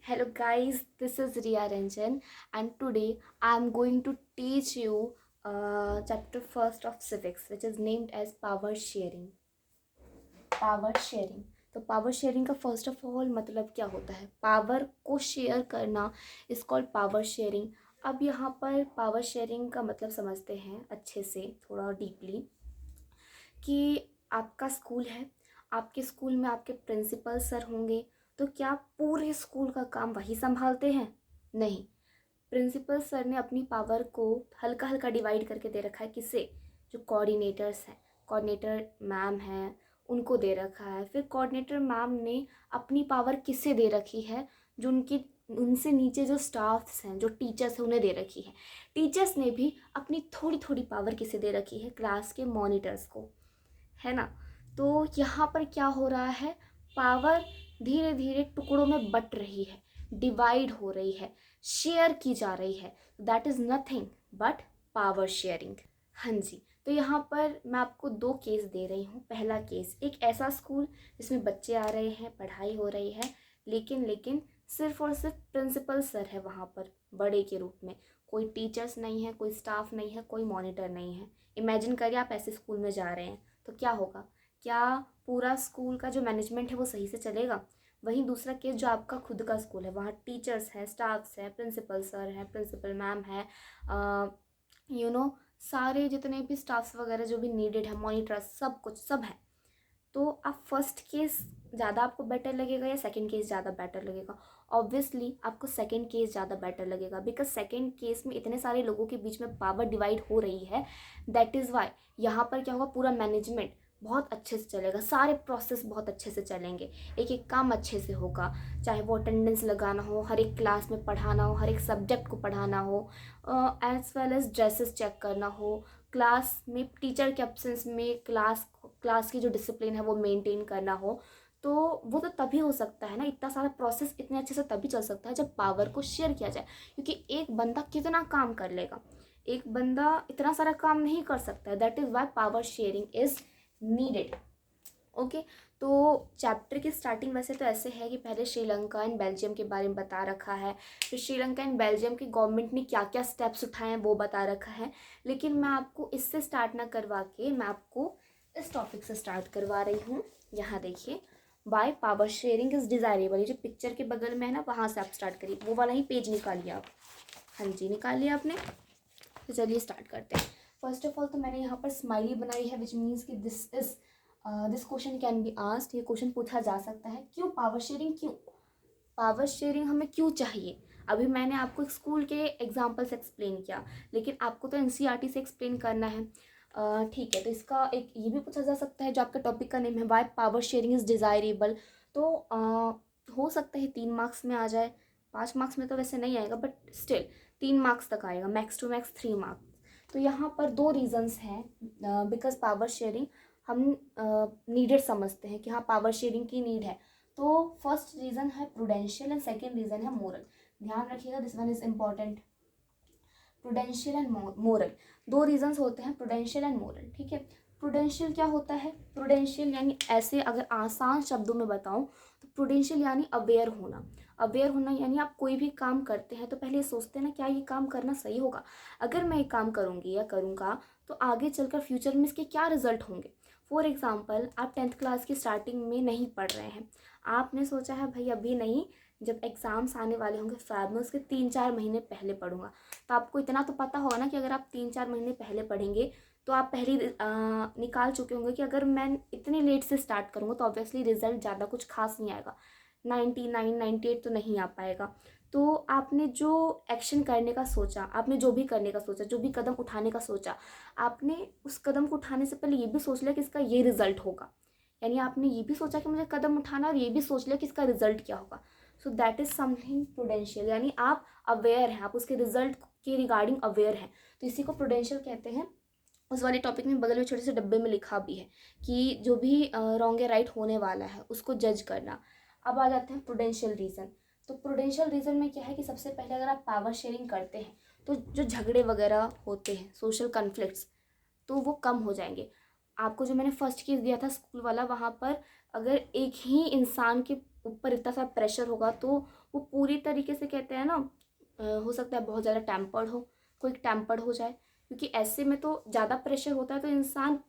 Hello guys, this is Riya Ranjan and today I am going to teach you chapter first of civics which is named as power sharing. Power sharing. तो power sharing का first of all मतलब क्या होता है? Power को share करना is called power sharing. अब यहाँ पर पावर शेयरिंग का मतलब समझते हैं अच्छे से, थोड़ा डीपली, कि आपका स्कूल है, आपके स्कूल में आपके प्रिंसिपल सर होंगे, तो क्या पूरे स्कूल का काम वही संभालते हैं? नहीं। प्रिंसिपल सर ने अपनी पावर को हल्का हल्का डिवाइड करके दे रखा है। किससे? जो कोऑर्डिनेटर्स हैं, कोऑर्डिनेटर मैम हैं, उनको दे रखा है। फिर कोऑर्डिनेटर मैम ने अपनी पावर किससे दे रखी है? जो उनसे नीचे जो स्टाफ्स हैं, जो टीचर्स हैं, उन्हें दे रखी है। टीचर्स ने भी अपनी थोड़ी थोड़ी पावर किसे दे रखी है? क्लास के मॉनिटर्स को, है ना। तो यहाँ पर क्या हो रहा है? पावर धीरे धीरे टुकड़ों में बट रही है, डिवाइड हो रही है, शेयर की जा रही है। That is nothing but power sharing. हाँ जी। तो यहाँ पर मैं आपको दो केस दे रही हूँ। पहला केस, एक ऐसा स्कूल जिसमें बच्चे आ रहे हैं, पढ़ाई हो रही है, लेकिन सिर्फ और सिर्फ प्रिंसिपल सर है वहाँ पर बड़े के रूप में। कोई टीचर्स नहीं है, कोई स्टाफ नहीं है, कोई मॉनिटर नहीं है। इमेजिन करिए आप ऐसे स्कूल में जा रहे हैं तो क्या होगा? क्या पूरा स्कूल का जो मैनेजमेंट है वो सही से चलेगा? वहीं दूसरा केस, जो आपका खुद का स्कूल है, वहाँ टीचर्स हैं, स्टाफ्स हैं, प्रिंसिपल सर हैं, प्रिंसिपल मैम है, सारे जितने भी स्टाफ्स वगैरह जो भी नीडेड है, मॉनिटर, सब कुछ सब है। तो आप फर्स्ट केस ज़्यादा आपको बेटर लगेगा या सेकंड केस ज़्यादा बेटर लगेगा? ऑब्वियसली आपको सेकंड केस ज़्यादा बेटर लगेगा, बिकॉज सेकंड केस में इतने सारे लोगों के बीच में पावर डिवाइड हो रही है। दैट इज़ वाई यहाँ पर क्या होगा? पूरा मैनेजमेंट बहुत अच्छे से चलेगा, सारे प्रोसेस बहुत अच्छे से चलेंगे, एक एक काम अच्छे से होगा। चाहे वो अटेंडेंस लगाना हो, हर एक क्लास में पढ़ाना हो, हर एक सब्जेक्ट को पढ़ाना हो, as well as dresses check करना हो, क्लास में टीचर के एब्सेंस में क्लास की जो डिसिप्लिन है वो मेंटेन करना हो। तो वो तो तभी हो सकता है ना, इतना सारा प्रोसेस इतने अच्छे से तभी चल सकता है जब पावर को शेयर किया जाए। क्योंकि एक बंदा कितना काम कर लेगा? एक बंदा इतना सारा काम नहीं कर सकता है। That is Y power sharing is needed. Okay. तो चैप्टर की स्टार्टिंग वैसे तो ऐसे है कि पहले श्रीलंका एंड बेल्जियम के बारे में बता रखा है, फिर श्रीलंका एंड बेल्जियम की गवर्नमेंट ने क्या क्या स्टेप्स उठाए हैं वो बता रखा है। लेकिन मैं आपको इससे स्टार्ट ना करवा के मैं आपको इस टॉपिक से स्टार्ट करवा रही हूँ। यहाँ देखिए, by power sharing is desirable. ये जो पिक्चर के बगल में है ना, वहाँ से आप स्टार्ट करिए, वो वाला ही पेज निकालिए आप। हाँ जी, निकाल लिया आपने? तो चलिए स्टार्ट करते हैं। फर्स्ट ऑफ ऑल तो मैंने यहाँ पर स्माइली बनाई है, विच मीन्स कि this question can be asked. ये क्वेश्चन पूछा जा सकता है, क्यों पावर शेयरिंग? क्यों पावर शेयरिंग हमें क्यों चाहिए? अभी मैंने आपको स्कूल के एग्जाम्पल से एक्सप्लेन किया, लेकिन आपको तो एनसीईआरटी से एक्सप्लेन करना है। ठीक है, तो इसका एक ये भी पूछा जा सकता है, जो आपका टॉपिक का नेम है, why power sharing is desirable. तो हो सकता है 3 मार्क्स में आ जाए, 5 मार्क्स में तो वैसे नहीं आएगा, बट स्टिल 3 मार्क्स तक आएगा, मैक्स टू मैक्स 3 मार्क्स। तो यहाँ पर दो रीजंस हैं, बिकॉज पावर शेयरिंग हम नीडेड समझते हैं कि हाँ पावर शेयरिंग की नीड है। तो फर्स्ट रीज़न है प्रूडेंशियल एंड सेकेंड रीज़न है मोरल। ध्यान रखिएगा, this one is important. Prudential and moral, दो रीजंस होते हैं, प्रूडेंशियल एंड मोरल। ठीक है, प्रूडेंशियल क्या होता है? प्रूडेंशियल यानी, ऐसे अगर आसान शब्दों में बताऊं तो प्रूडेंशियल यानी अवेयर होना। अवेयर होना यानी आप कोई भी काम करते हैं तो पहले ये सोचते हैं ना, क्या ये काम करना सही होगा? अगर मैं ये काम करूँगी या करूँगा तो आगे चलकर फ्यूचर में इसके क्या रिजल्ट होंगे? फॉर एग्जाम्पल, आप 10th क्लास की स्टार्टिंग में नहीं पढ़ रहे हैं, आपने सोचा है भाई अभी नहीं, जब एग्ज़ाम्स आने वाले होंगे फैब में, उसके 3-4 महीने पहले पढ़ूंगा। तो आपको इतना तो पता होगा ना कि अगर आप 3-4 महीने पहले पढ़ेंगे तो आप पहले निकाल चुके होंगे कि अगर मैं इतने लेट से स्टार्ट करूँगा तो ऑब्वियसली रिजल्ट ज़्यादा कुछ खास नहीं आएगा, 99-98 तो नहीं आ पाएगा। तो आपने जो एक्शन करने का सोचा, आपने जो भी करने का सोचा, जो भी कदम उठाने का सोचा, आपने उस कदम को उठाने से पहले ये भी सोच लिया कि इसका ये रिजल्ट होगा। यानी आपने ये भी सोचा कि मुझे कदम उठाना, और ये भी सोच लिया कि इसका रिजल्ट क्या होगा। So that is something prudential, यानी आप अवेयर हैं, आप उसके रिजल्ट के रिगार्डिंग अवेयर हैं। तो इसी को प्रूडेंशियल कहते हैं। उस वाले टॉपिक में बगल में छोटे से डब्बे में लिखा भी है कि जो भी रॉन्ग या राइट होने वाला है उसको जज करना। अब आ जाते हैं प्रूडेंशियल रीज़न। तो प्रूडेंशियल रीज़न में क्या है कि सबसे पहले अगर आप पावर शेयरिंग करते हैं तो जो झगड़े वगैरह होते हैं, सोशल कन्फ्लिक्ट्स, तो वो कम हो जाएंगे। आपको जो मैंने फर्स्ट केस दिया था स्कूल वाला, वहाँ पर अगर एक ही इंसान के ऊपर इतना सारा प्रेशर होगा तो वो पूरी तरीके से कहते हैं ना, हो सकता है बहुत ज़्यादा टेम्पर्ड हो, कोई टेम्पर्ड हो जाए, क्योंकि ऐसे में तो ज़्यादा प्रेशर होता है तो इंसान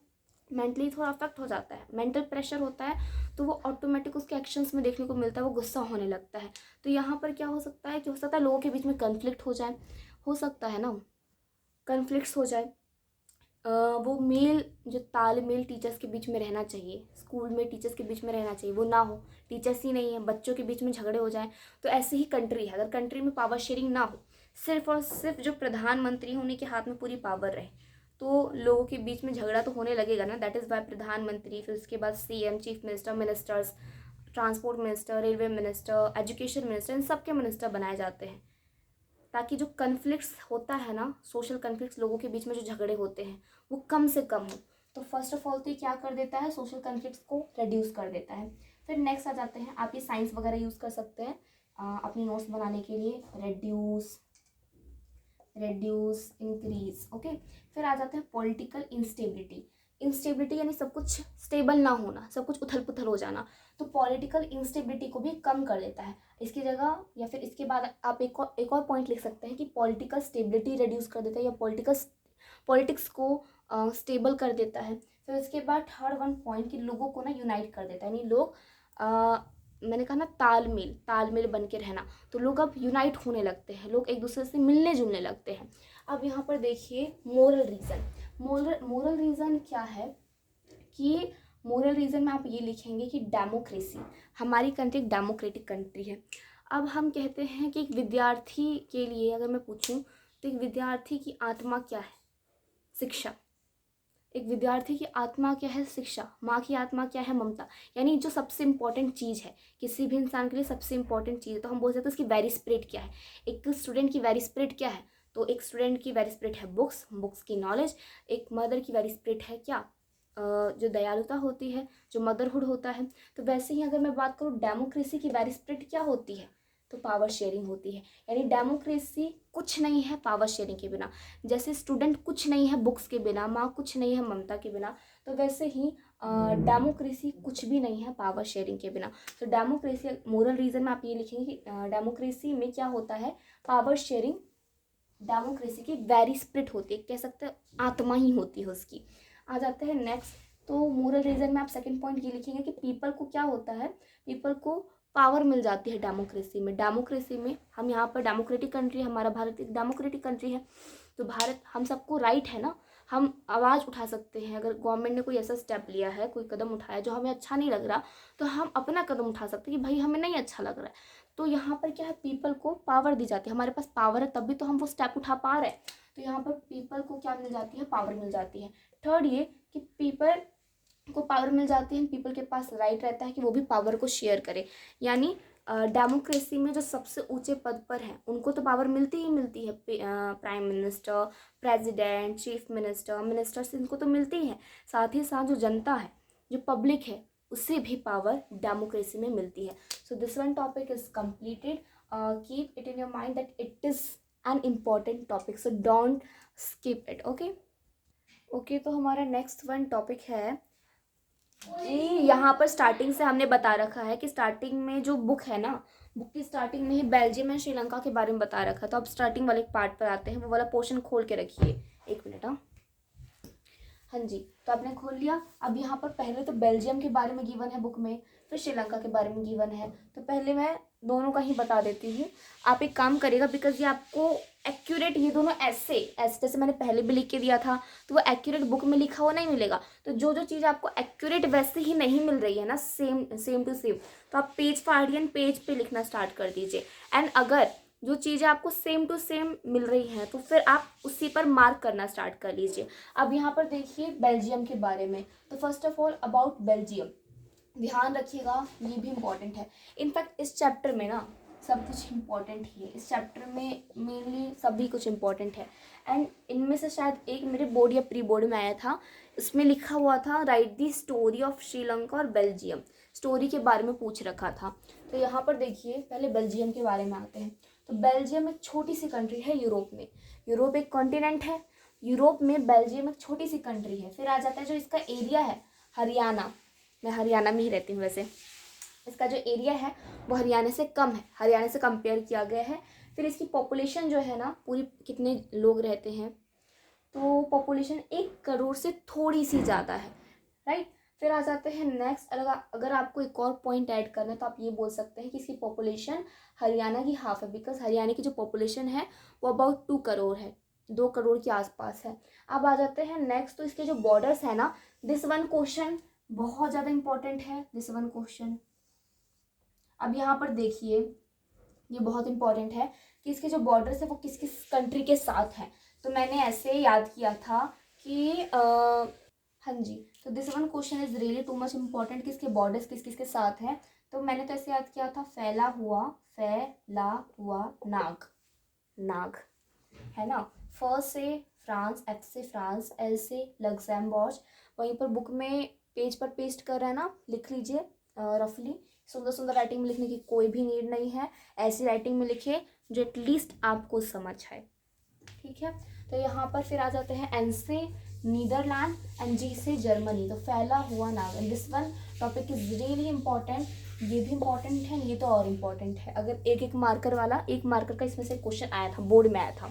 मेंटली थोड़ा अफेक्ट हो जाता है। मेंटल प्रेशर होता है तो वो ऑटोमेटिक उसके एक्शंस में देखने को मिलता है, वो गुस्सा होने लगता है। तो यहाँ पर क्या हो सकता है कि हो सकता है लोगों के बीच में कन्फ्लिक्ट हो जाए, हो सकता है ना कन्फ्लिक्ट्स हो जाए। वो मेल जो तालमेल टीचर्स के बीच में रहना चाहिए, स्कूल में टीचर्स के बीच में रहना चाहिए, वो ना हो। टीचर्स ही नहीं है, बच्चों के बीच में झगड़े हो जाएं, तो ऐसे ही कंट्री है। अगर कंट्री में पावर शेयरिंग ना हो, सिर्फ और सिर्फ जो प्रधानमंत्री हैं उन्हीं के हाथ में पूरी पावर रहे, तो लोगों के बीच में झगड़ा तो होने लगेगा ना। दैट इज़ वाई प्रधानमंत्री, फिर उसके बाद CM, chief minister, ministers, transport minister, railway minister, education minister, इन सब के मिनिस्टर बनाए जाते हैं, ताकि जो कन्फ्लिक्ट्स होता है ना, सोशल कन्फ्लिक्ट्स, लोगों के बीच में जो झगड़े होते हैं वो कम से कम हो। तो फर्स्ट ऑफ ऑल तो ये क्या कर देता है, सोशल कन्फ्लिक्ट्स को रिड्यूस कर देता है। फिर नेक्स्ट आ जाते हैं, आप ये साइंस वगैरह यूज़ कर सकते हैं अपनी नोट्स बनाने के लिए, रेड्यूस, रेड्यूस, इंक्रीज, ओके। फिर आ जाते हैं पॉलिटिकल इंस्टेबिलिटी। इंस्टेबिलिटी यानी सब कुछ स्टेबल ना होना, सब कुछ उथल पुथल हो जाना, तो पॉलिटिकल इंस्टेबिलिटी को भी कम कर देता है। इसकी जगह या फिर इसके बाद आप एक और पॉइंट लिख सकते हैं कि पॉलिटिकल स्टेबिलिटी रिड्यूस कर देता है, या पॉलिटिक्स को स्टेबल कर देता है। फिर उसके बाद थर्ड वन पॉइंट कि लोगों को ना यूनाइट कर देता है, यानी लोग मैंने कहा ना तालमेल, तालमेल बन के रहना, तो लोग अब यूनाइट होने लगते हैं, लोग एक दूसरे से मिलने जुलने लगते हैं। अब यहाँ पर देखिए मोरल रीज़न, मोरल रीज़न क्या है कि मोरल रीज़न में आप ये लिखेंगे कि डेमोक्रेसी, हमारी कंट्री एक डेमोक्रेटिक कंट्री है। अब हम कहते हैं कि एक विद्यार्थी के लिए अगर मैं पूछूं तो एक विद्यार्थी की आत्मा क्या है, शिक्षा। एक विद्यार्थी की आत्मा क्या है, शिक्षा। माँ की आत्मा क्या है, ममता। यानी जो सबसे इम्पॉर्टेंट चीज़ है किसी भी इंसान के लिए, सबसे इम्पॉर्टेंट चीज़ है, तो हम बोल सकते हैं उसकी वेरी स्पिरिट क्या है। एक स्टूडेंट की वेरी स्पिरिट क्या है, तो एक स्टूडेंट की वेरी स्पिरिट है बुक्स, बुक्स की नॉलेज। एक मदर की वेरी स्पिरिट है क्या, जो दयालुता होती है, जो मदरहुड होता है। तो वैसे ही अगर मैं बात करूँ डेमोक्रेसी की वेरी स्पिरिट क्या होती है, तो पावर शेयरिंग होती है। यानी डेमोक्रेसी कुछ नहीं है पावर शेयरिंग के बिना। जैसे स्टूडेंट कुछ नहीं है बुक्स के बिना, माँ कुछ नहीं है ममता के बिना, तो वैसे ही डेमोक्रेसी कुछ भी नहीं है पावर शेयरिंग के बिना। तो डेमोक्रेसी, मोरल रीजन में आप ये लिखेंगे कि डेमोक्रेसी में क्या होता है, पावर शेयरिंग। डेमोक्रेसी की वेरी स्पिरिट होती है, कह सकते हैं आत्मा ही होती है उसकी। आ जाते हैं नेक्स्ट, तो मोरल रीजन में आप सेकंड पॉइंट ये लिखेंगे कि पीपल को क्या होता है, पीपल को पावर मिल जाती है डेमोक्रेसी में। डेमोक्रेसी में हम यहाँ पर डेमोक्रेटिक कंट्री, हमारा भारत एक डेमोक्रेटिक कंट्री है, तो भारत हम सबको राइट है ना, हम आवाज़ उठा सकते हैं। अगर गवर्नमेंट ने कोई ऐसा स्टेप लिया है, कोई कदम उठाया जो हमें अच्छा नहीं लग रहा, तो हम अपना कदम उठा सकते हैं कि भाई हमें नहीं अच्छा लग रहा है। तो यहाँ पर क्या है, पीपल को पावर दी जाती है, हमारे पास पावर है तभी तो हम वो स्टेप उठा पा रहे हैं। तो यहाँ पर पीपल को क्या मिल जाती है, पावर मिल जाती है। थर्ड ये कि पीपल को पावर मिल जाती है, पीपल के पास राइट रहता है कि वो भी पावर को शेयर करे। यानी डेमोक्रेसी में जो सबसे ऊंचे पद पर हैं उनको तो पावर मिलती ही मिलती है, prime minister, president, chief minister, ministers, इनको तो मिलती ही है। साथ ही साथ जो जनता है, जो पब्लिक है, उससे भी पावर डेमोक्रेसी में मिलती है। So this one topic is completed. Keep it in your mind that it is an important topic, so don't skip it, okay. Okay, तो हमारा नेक्स्ट वन टॉपिक है कि यहाँ पर स्टार्टिंग से हमने बता रखा है कि स्टार्टिंग में जो बुक है ना, बुक की स्टार्टिंग में ही बेल्जियम एंड श्रीलंका के बारे में बता रखा। तो अब स्टार्टिंग वाले पार्ट पर आते हैं, वो वाला पोर्शन खोल के रखिए, एक मिनट। हाँ जी, तो आपने खोल लिया। अब यहाँ पर पहले तो बेल्जियम के बारे में गिवन है बुक में, फिर श्रीलंका के बारे में गिवन है। तो पहले मैं दोनों का ही बता देती हूँ। आप एक काम करिएगा, बिकॉज ये आपको एक्यूरेट, ये दोनों ऐसे ऐसे जैसे मैंने पहले भी लिख के दिया था, तो वो एक्यूरेट बुक में लिखा हुआ नहीं मिलेगा। तो जो जो चीज़ आपको एक्यूरेट वैसे ही नहीं मिल रही है ना, सेम सेम टू सेम, तो आप पेज फाड़िए, पेज पे लिखना स्टार्ट कर दीजिए। एंड अगर जो चीज़ें आपको सेम टू सेम मिल रही हैं तो फिर आप उसी पर मार्क करना स्टार्ट कर लीजिए। अब यहाँ पर देखिए बेल्जियम के बारे में, तो first of all about Belgium, ध्यान रखिएगा ये भी इम्पॉर्टेंट है। इनफैक्ट इस चैप्टर में ना सब कुछ इम्पॉर्टेंट ही है, इस चैप्टर में मेनली सभी कुछ इम्पॉर्टेंट है। एंड इनमें से शायद एक मेरे बोर्ड या प्री बोर्ड में आया था, इसमें लिखा हुआ था right the story of Sri Lanka और बेल्जियम, स्टोरी के बारे में पूछ रखा था। तो यहाँ पर देखिए पहले बेल्जियम के बारे में आते हैं। तो बेल्जियम एक छोटी सी कंट्री है यूरोप में, यूरोप एक कॉन्टिनेंट है, यूरोप में बेल्जियम एक छोटी सी कंट्री है। फिर आ जाता है जो इसका एरिया है, हरियाणा, मैं हरियाणा में ही रहती हूँ वैसे, इसका जो एरिया है वो हरियाणा से कम है, हरियाणा से कंपेयर किया गया है। फिर इसकी पॉपुलेशन जो है ना, पूरी कितने लोग रहते हैं, तो पॉपुलेशन 1 करोड़ से थोड़ी सी ज़्यादा है, राइट। फिर आ जाते हैं नेक्स्ट। अगर आपको एक और पॉइंट ऐड करना है तो आप ये बोल सकते हैं कि इसकी पॉपुलेशन हरियाणा की हाफ है, बिकॉज हरियाणा की जो पॉपुलेशन है वो अबाउट 2 करोड़ है, 2 करोड़ के आसपास है। अब आ जाते हैं नेक्स्ट। तो इसके जो बॉर्डर्स है ना, दिस वन क्वेश्चन बहुत ज़्यादा इंपॉर्टेंट है, दिस वन क्वेश्चन। अब यहाँ पर देखिए, ये बहुत इंपॉर्टेंट है कि इसके जो बॉर्डर्स है वो किस किस कंट्री के साथ हैं। तो मैंने ऐसे याद किया था कि हाँ जी, तो this one question is really too much important कि इसके बॉर्डर्स किस किस के साथ हैं। तो मैंने तो ऐसे याद किया था, फैला हुआ नाग, नाग है ना। फ से फ्रांस, एफ से फ्रांस, एल से लग्जमबर्ग। वहीं पर बुक में पेज पर पेस्ट कर रहा है ना, लिख लीजिए रफली। सुंदर सुंदर राइटिंग में लिखने की कोई भी नीड नहीं है, ऐसी राइटिंग में लिखे जो एटलीस्ट आपको समझ आए, ठीक है। तो यहाँ पर फिर आ जाते हैं एन से नीदरलैंड एंड जी से जर्मनी। तो फैला हुआ नाग, this one topic is really important. ये भी इंपॉर्टेंट है, ये तो और इम्पॉर्टेंट है। अगर एक मार्कर वाला, 1 मार्कर का इसमें से क्वेश्चन आया था, बोर्ड में आया था।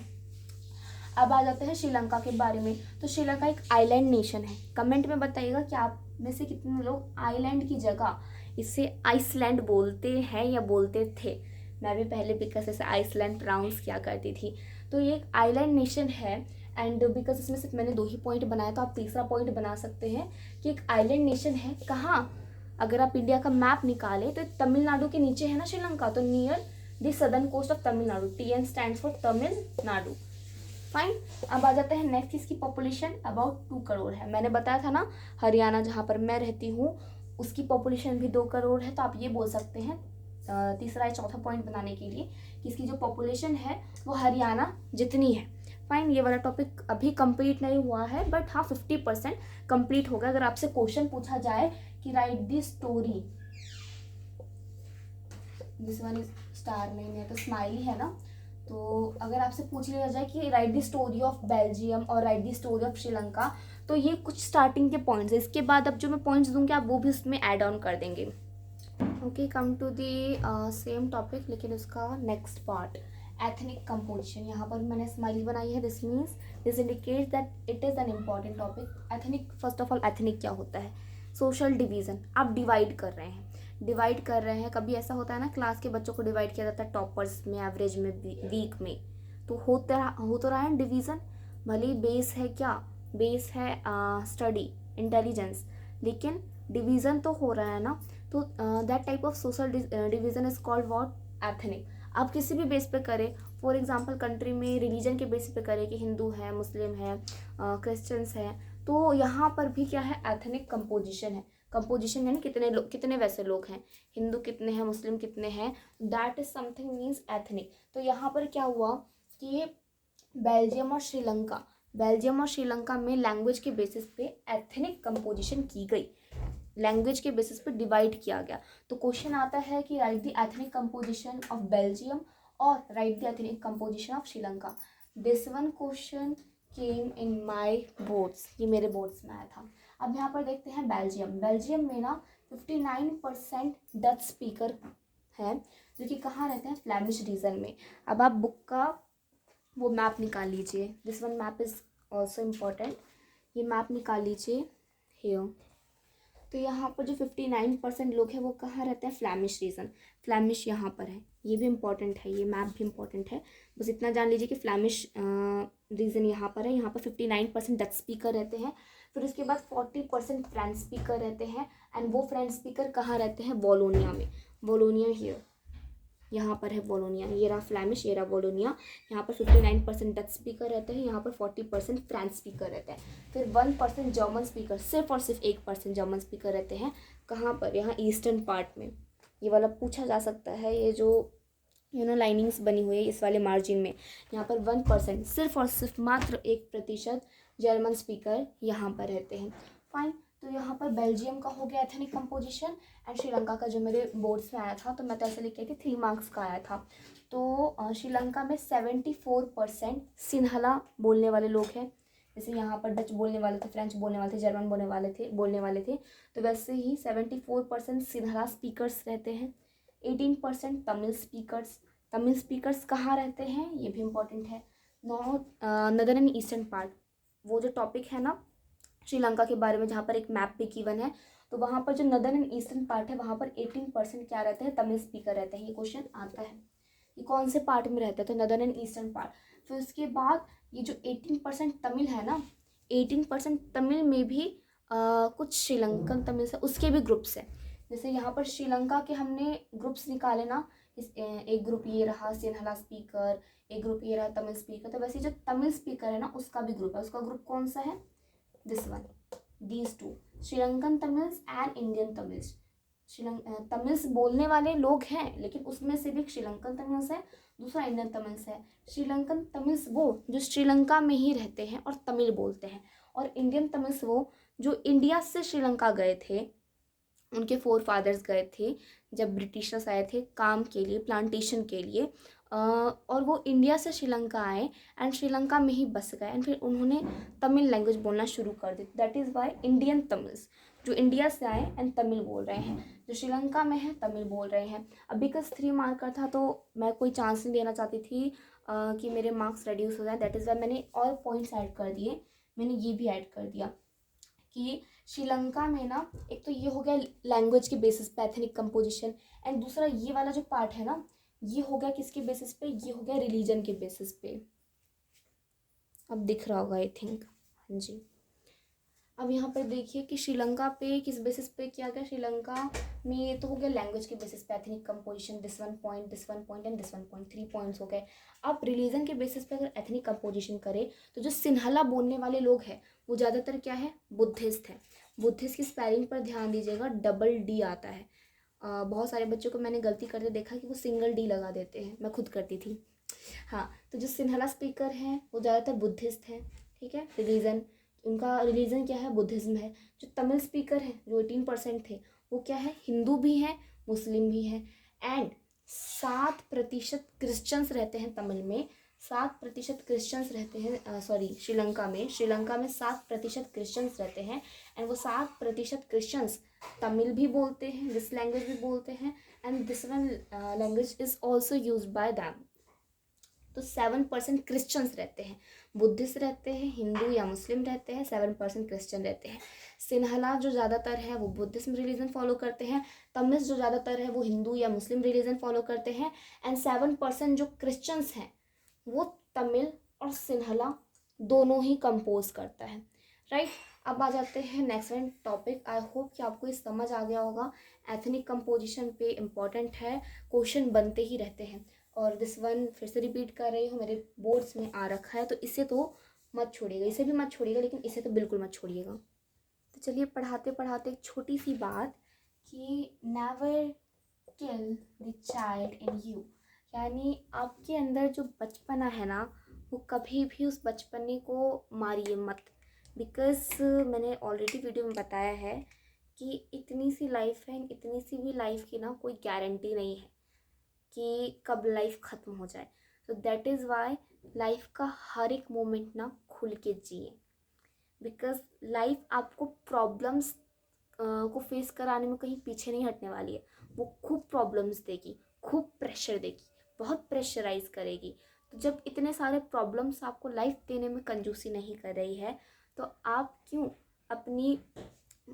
अब आ जाते हैं श्रीलंका के बारे में। तो श्रीलंका एक आइलैंड नेशन है। कमेंट में बताइएगा कि आप में से कितने लोग आइलैंड की जगह इसे आइसलैंड बोलते हैं या बोलते थे। मैं भी पहले बिकॉज इसे आइसलैंड प्रोनाउंस किया करती थी। तो ये एक आइलैंड नेशन है एंड बिकॉज इसमें सिर्फ मैंने 2 ही पॉइंट बनाया, तो आप तीसरा पॉइंट बना सकते हैं कि एक आइलैंड नेशन है। कहाँ? अगर आप इंडिया का मैप निकालें तो तमिलनाडु के नीचे है ना श्रीलंका, तो near the southern coast of Tamil Nadu. TN stands for Tamil Nadu. Fine. अब आ जाते हैं नेक्स्ट। इसकी पॉपुलेशन अबाउट 2 करोड़ है। मैंने बताया था ना, हरियाणा जहाँ पर मैं रहती हूँ उसकी पॉपुलेशन भी 2 करोड़ है। तो आप ये बोल सकते हैं तीसरा या चौथा पॉइंट बनाने के लिए कि इसकी जो पॉपुलेशन है वो हरियाणा जितनी है। फाइन। ये वाला टॉपिक अभी कंप्लीट नहीं हुआ है, बट हाँ 50% कंप्लीट होगा। अगर आपसे क्वेश्चन पूछा जाए कि right the story, this one is star नहीं है तो स्माइली है ना। तो अगर आपसे पूछ लिया जाए कि write the story of Belgium और write the story of Sri Lanka, तो ये कुछ स्टार्टिंग के पॉइंट्स है। इसके बाद अब जो मैं पॉइंट्स दूंगी आप वो भी उसमें ऐड ऑन कर देंगे। Okay, come to the same topic, लेकिन उसका नेक्स्ट पार्ट, एथनिक कंपोजिशन। यहाँ पर मैंने स्माइली बनाई है, this means this indicates that it is an important topic. Ethnic, first of all ethnic क्या होता है? Social division. आप डिवाइड कर रहे हैं, कभी ऐसा होता है ना, क्लास के बच्चों को डिवाइड किया जाता है टॉपर्स में, एवरेज में, वीक में। तो हो तो रहा है डिवीज़न। भले बेस है क्या? बेस है स्टडी, इंटेलिजेंस, लेकिन डिवीज़न तो हो रहा है ना। तो that type of social division is called what? Ethnic. आप किसी भी बेस पे करें, फॉर एग्जांपल कंट्री में रिलीजन के बेस पे करें कि हिंदू है, मुस्लिम है, क्रिश्चियंस है, तो यहाँ पर भी क्या है? एथनिक कंपोजिशन है। कंपोजिशन यानी कितने लोग, कितने वैसे लोग हैं, हिंदू कितने हैं, मुस्लिम कितने हैं, that is something means ethnic. तो यहाँ पर क्या हुआ कि बेल्जियम और श्रीलंका में लैंग्वेज के बेसिस पे एथनिक कंपोजिशन की गई, लैंग्वेज के बेसिस पे डिवाइड किया गया। तो क्वेश्चन आता है कि write the ethnic composition of Belgium और write the ethnic composition of Sri Lanka. This one question came in my boards, ये मेरे बोर्ड्स में आया था। अब यहाँ पर देखते हैं बेल्जियम में ना 59% डच स्पीकर है, जो कि कहाँ रहते हैं? फ्लैमिश रीजन में। अब आप बुक का वो मैप निकाल लीजिए, this one map is also important. ये मैप निकाल लीजिए हियर। तो यहाँ पर जो 59% लोग हैं वो कहाँ रहते हैं? Flemish reason. फ्लैमिश यहाँ पर है, ये भी इम्पॉर्टेंट है, ये मैप भी इम्पॉर्टेंट है। बस इतना जान लीजिए कि फ्लैमिश रीजन यहाँ पर है। यहाँ पर 59% डच स्पीकर रहते हैं। फिर उसके बाद 40% फ्रेंच स्पीकर रहते हैं, एंड वो फ्रेंच स्पीकर कहाँ रहते हैं? वॉलोनिया में। वॉलोनिया हियर, यहाँ पर है वॉलोनिया। ये रहा फ्लैमिश, ये रहा वॉलोनिया। यहाँ पर 59% डच स्पीकर रहते हैं, यहाँ पर 40% फ्रेंच स्पीकर रहते हैं। फिर 1% जर्मन स्पीकर, सिर्फ और सिर्फ 1% जर्मन स्पीकर रहते हैं। कहाँ पर? यहाँ ईस्टर्न पार्ट में। ये वाला पूछा जा सकता है, ये जो लाइनिंग्स बनी हुई है इस वाले मार्जिन में। यहाँ पर 1%, सिर्फ और सिर्फ मात्र 1% जर्मन स्पीकर यहाँ पर रहते हैं। फाइन। तो यहाँ पर बेल्जियम का हो गया एथनिक कंपोजिशन, एंड श्रीलंका का जो मेरे बोर्ड्स में आया था, तो मैं तो ऐसे लिख के 3 मार्क्स का आया था। तो श्रीलंका में 74% सिन्हला बोलने वाले लोग हैं, जैसे यहाँ पर डच बोलने वाले थे, फ्रेंच बोलने वाले थे, जर्मन बोलने वाले थे, तो वैसे ही 74% सिन्हाला स्पीकर्स रहते हैं। 18% तमिल स्पीकर्स कहाँ रहते हैं ये भी इम्पोर्टेंट है। नॉर्दर्न एंड ईस्टर्न पार्ट, वो जो टॉपिक है ना श्रीलंका के बारे में, जहाँ पर एक मैप भी गिवन है, तो वहाँ पर जो नदर्न एंड ईस्टर्न पार्ट है वहाँ पर 18% क्या रहते हैं, तमिल स्पीकर रहते हैं। ये क्वेश्चन आता है कि कौन से पार्ट में रहता है, तो नदर्न एंड ईस्टर्न पार्ट। फिर उसके बाद ये जो 18% तमिल है ना, 18% तमिल में भी कुछ श्रीलंकन तमिल से उसके भी ग्रुप्स हैं। जैसे यहाँ पर श्रीलंका के हमने ग्रुप्स निकाले ना, एक ग्रुप ये रहा सिन्हाला स्पीकर, एक ग्रुप ये रहा तमिल स्पीकर, तो वैसे जो तमिल स्पीकर है ना उसका भी ग्रुप है। उसका ग्रुप कौन सा है, this one, these two, Sri Lankan Tamils and Indian Tamils. Tamils बोलने वाले लोग हैं, लेकिन उसमें से भी श्रीलंकन तमिल्स है, दूसरा इंडियन तमिल्स है। श्रीलंकन तमिल्स वो जो श्रीलंका में ही रहते हैं और तमिल बोलते हैं, और इंडियन तमिल्स वो जो इंडिया से श्रीलंका गए थे, उनके फोर फादर्स गए थे जब ब्रिटिशर्स आए थे काम के लिए, प्लांटेशन के लिए, और वो इंडिया से श्रीलंका आए एंड श्रीलंका में ही बस गए एंड फिर उन्होंने तमिल लैंग्वेज बोलना शुरू कर दी। That is why Indian Tamils, जो इंडिया से आए एंड तमिल बोल रहे हैं, जो श्रीलंका में है तमिल बोल रहे हैं। अब बिकॉज 3 मार्कर था तो मैं कोई चांस नहीं देना चाहती थी कि मेरे मार्क्स रिड्यूस हो जाए, दैट इज़ वाई मैंने और पॉइंट्स ऐड कर दिए। मैंने ये भी ऐड कर दिया कि श्रीलंका में ना एक तो ये हो गया लैंग्वेज के बेसिस पे एथनिक कंपोजिशन, एंड दूसरा ये वाला जो पार्ट है ना ये हो गया किसके बेसिस पे, ये हो गया रिलीजन के बेसिस पे। अब दिख रहा होगा आई थिंक, हाँ जी। अब यहाँ पर देखिए कि श्रीलंका पे किस बेसिस पे किया गया, श्रीलंका में ये तो हो गया लैंग्वेज के बेसिस पे ethnic composition, this one point and this one point, 3 points हो गए। अब रिलीजन के बेसिस पे अगर एथनिक कंपोजिशन करें तो जो सिन्हाला बोलने वाले लोग हैं वो ज़्यादातर क्या है, बुद्धिस्ट है। बुद्धिस्ट की स्पेलिंग पर ध्यान दीजिएगा, डबल डी आता है। बहुत सारे बच्चों को मैंने गलती करते देखा कि वो सिंगल डी लगा देते हैं, मैं खुद करती थी। हाँ, तो जो सिन्हाला स्पीकर हैं वो ज़्यादातर बुद्धिस्ट हैं, ठीक है। रिलीजन, उनका रिलीजन क्या है, बुद्धिज़्म है। जो तमिल स्पीकर हैं जो 18% थे वो क्या है, हिंदू भी हैं, मुस्लिम भी हैं, एंड 7% क्रिश्चियंस रहते हैं तमिल में, 7% क्रिश्चियंस रहते हैं, श्रीलंका में 7% क्रिश्चियंस रहते हैं, एंड वो 7% क्रिश्चियंस तमिल भी बोलते हैं, दिस लैंग्वेज भी बोलते हैं, and this one language is also use by them. तो 7% क्रिश्चियंस रहते हैं, बुद्धिस्ट रहते हैं, हिंदू या मुस्लिम रहते हैं, 7% क्रिश्चियन रहते हैं। सिन्हाला जो ज़्यादातर है वो बुद्धिज्म रिलीजन फॉलो करते हैं, तमिल जो ज़्यादातर है वो हिंदू या मुस्लिम रिलीजन फॉलो करते हैं, एंड 7% जो क्रिश्चियंस हैं वो तमिल और सिन्हाला दोनों ही कंपोज करता है, राइट। अब आ जाते हैं next one topic. I hope कि आपको ये समझ आ गया होगा। एथनिक कंपोजिशन पे इम्पॉर्टेंट है, क्वेश्चन बनते ही रहते हैं, और दिस वन फिर से रिपीट कर रही हूँ, मेरे बोर्ड्स में आ रखा है, तो इसे तो मत छोड़िएगा, इसे भी मत छोड़िएगा, लेकिन इसे तो बिल्कुल मत छोड़िएगा। तो चलिए पढ़ाते पढ़ाते एक छोटी सी बात कि never kill the child in you, यानी आपके अंदर जो बचपना है ना वो कभी भी उस बचपने को मारिए मत। बिकॉज मैंने ऑलरेडी वीडियो में बताया है कि इतनी सी लाइफ है, इतनी सी भी लाइफ की ना कोई गारंटी नहीं है कि कब लाइफ ख़त्म हो जाए। तो दैट इज़ वाई लाइफ का हर एक मोमेंट ना खुल के जिए, बिकॉज लाइफ आपको प्रॉब्लम्स को फेस कराने में कहीं पीछे नहीं हटने वाली है। वो खूब प्रॉब्लम्स देगी, खूब प्रेशर देगी, बहुत प्रेशराइज करेगी। तो जब इतने सारे प्रॉब्लम्स आपको लाइफ देने में कंजूसी नहीं कर रही है तो आप क्यों अपनी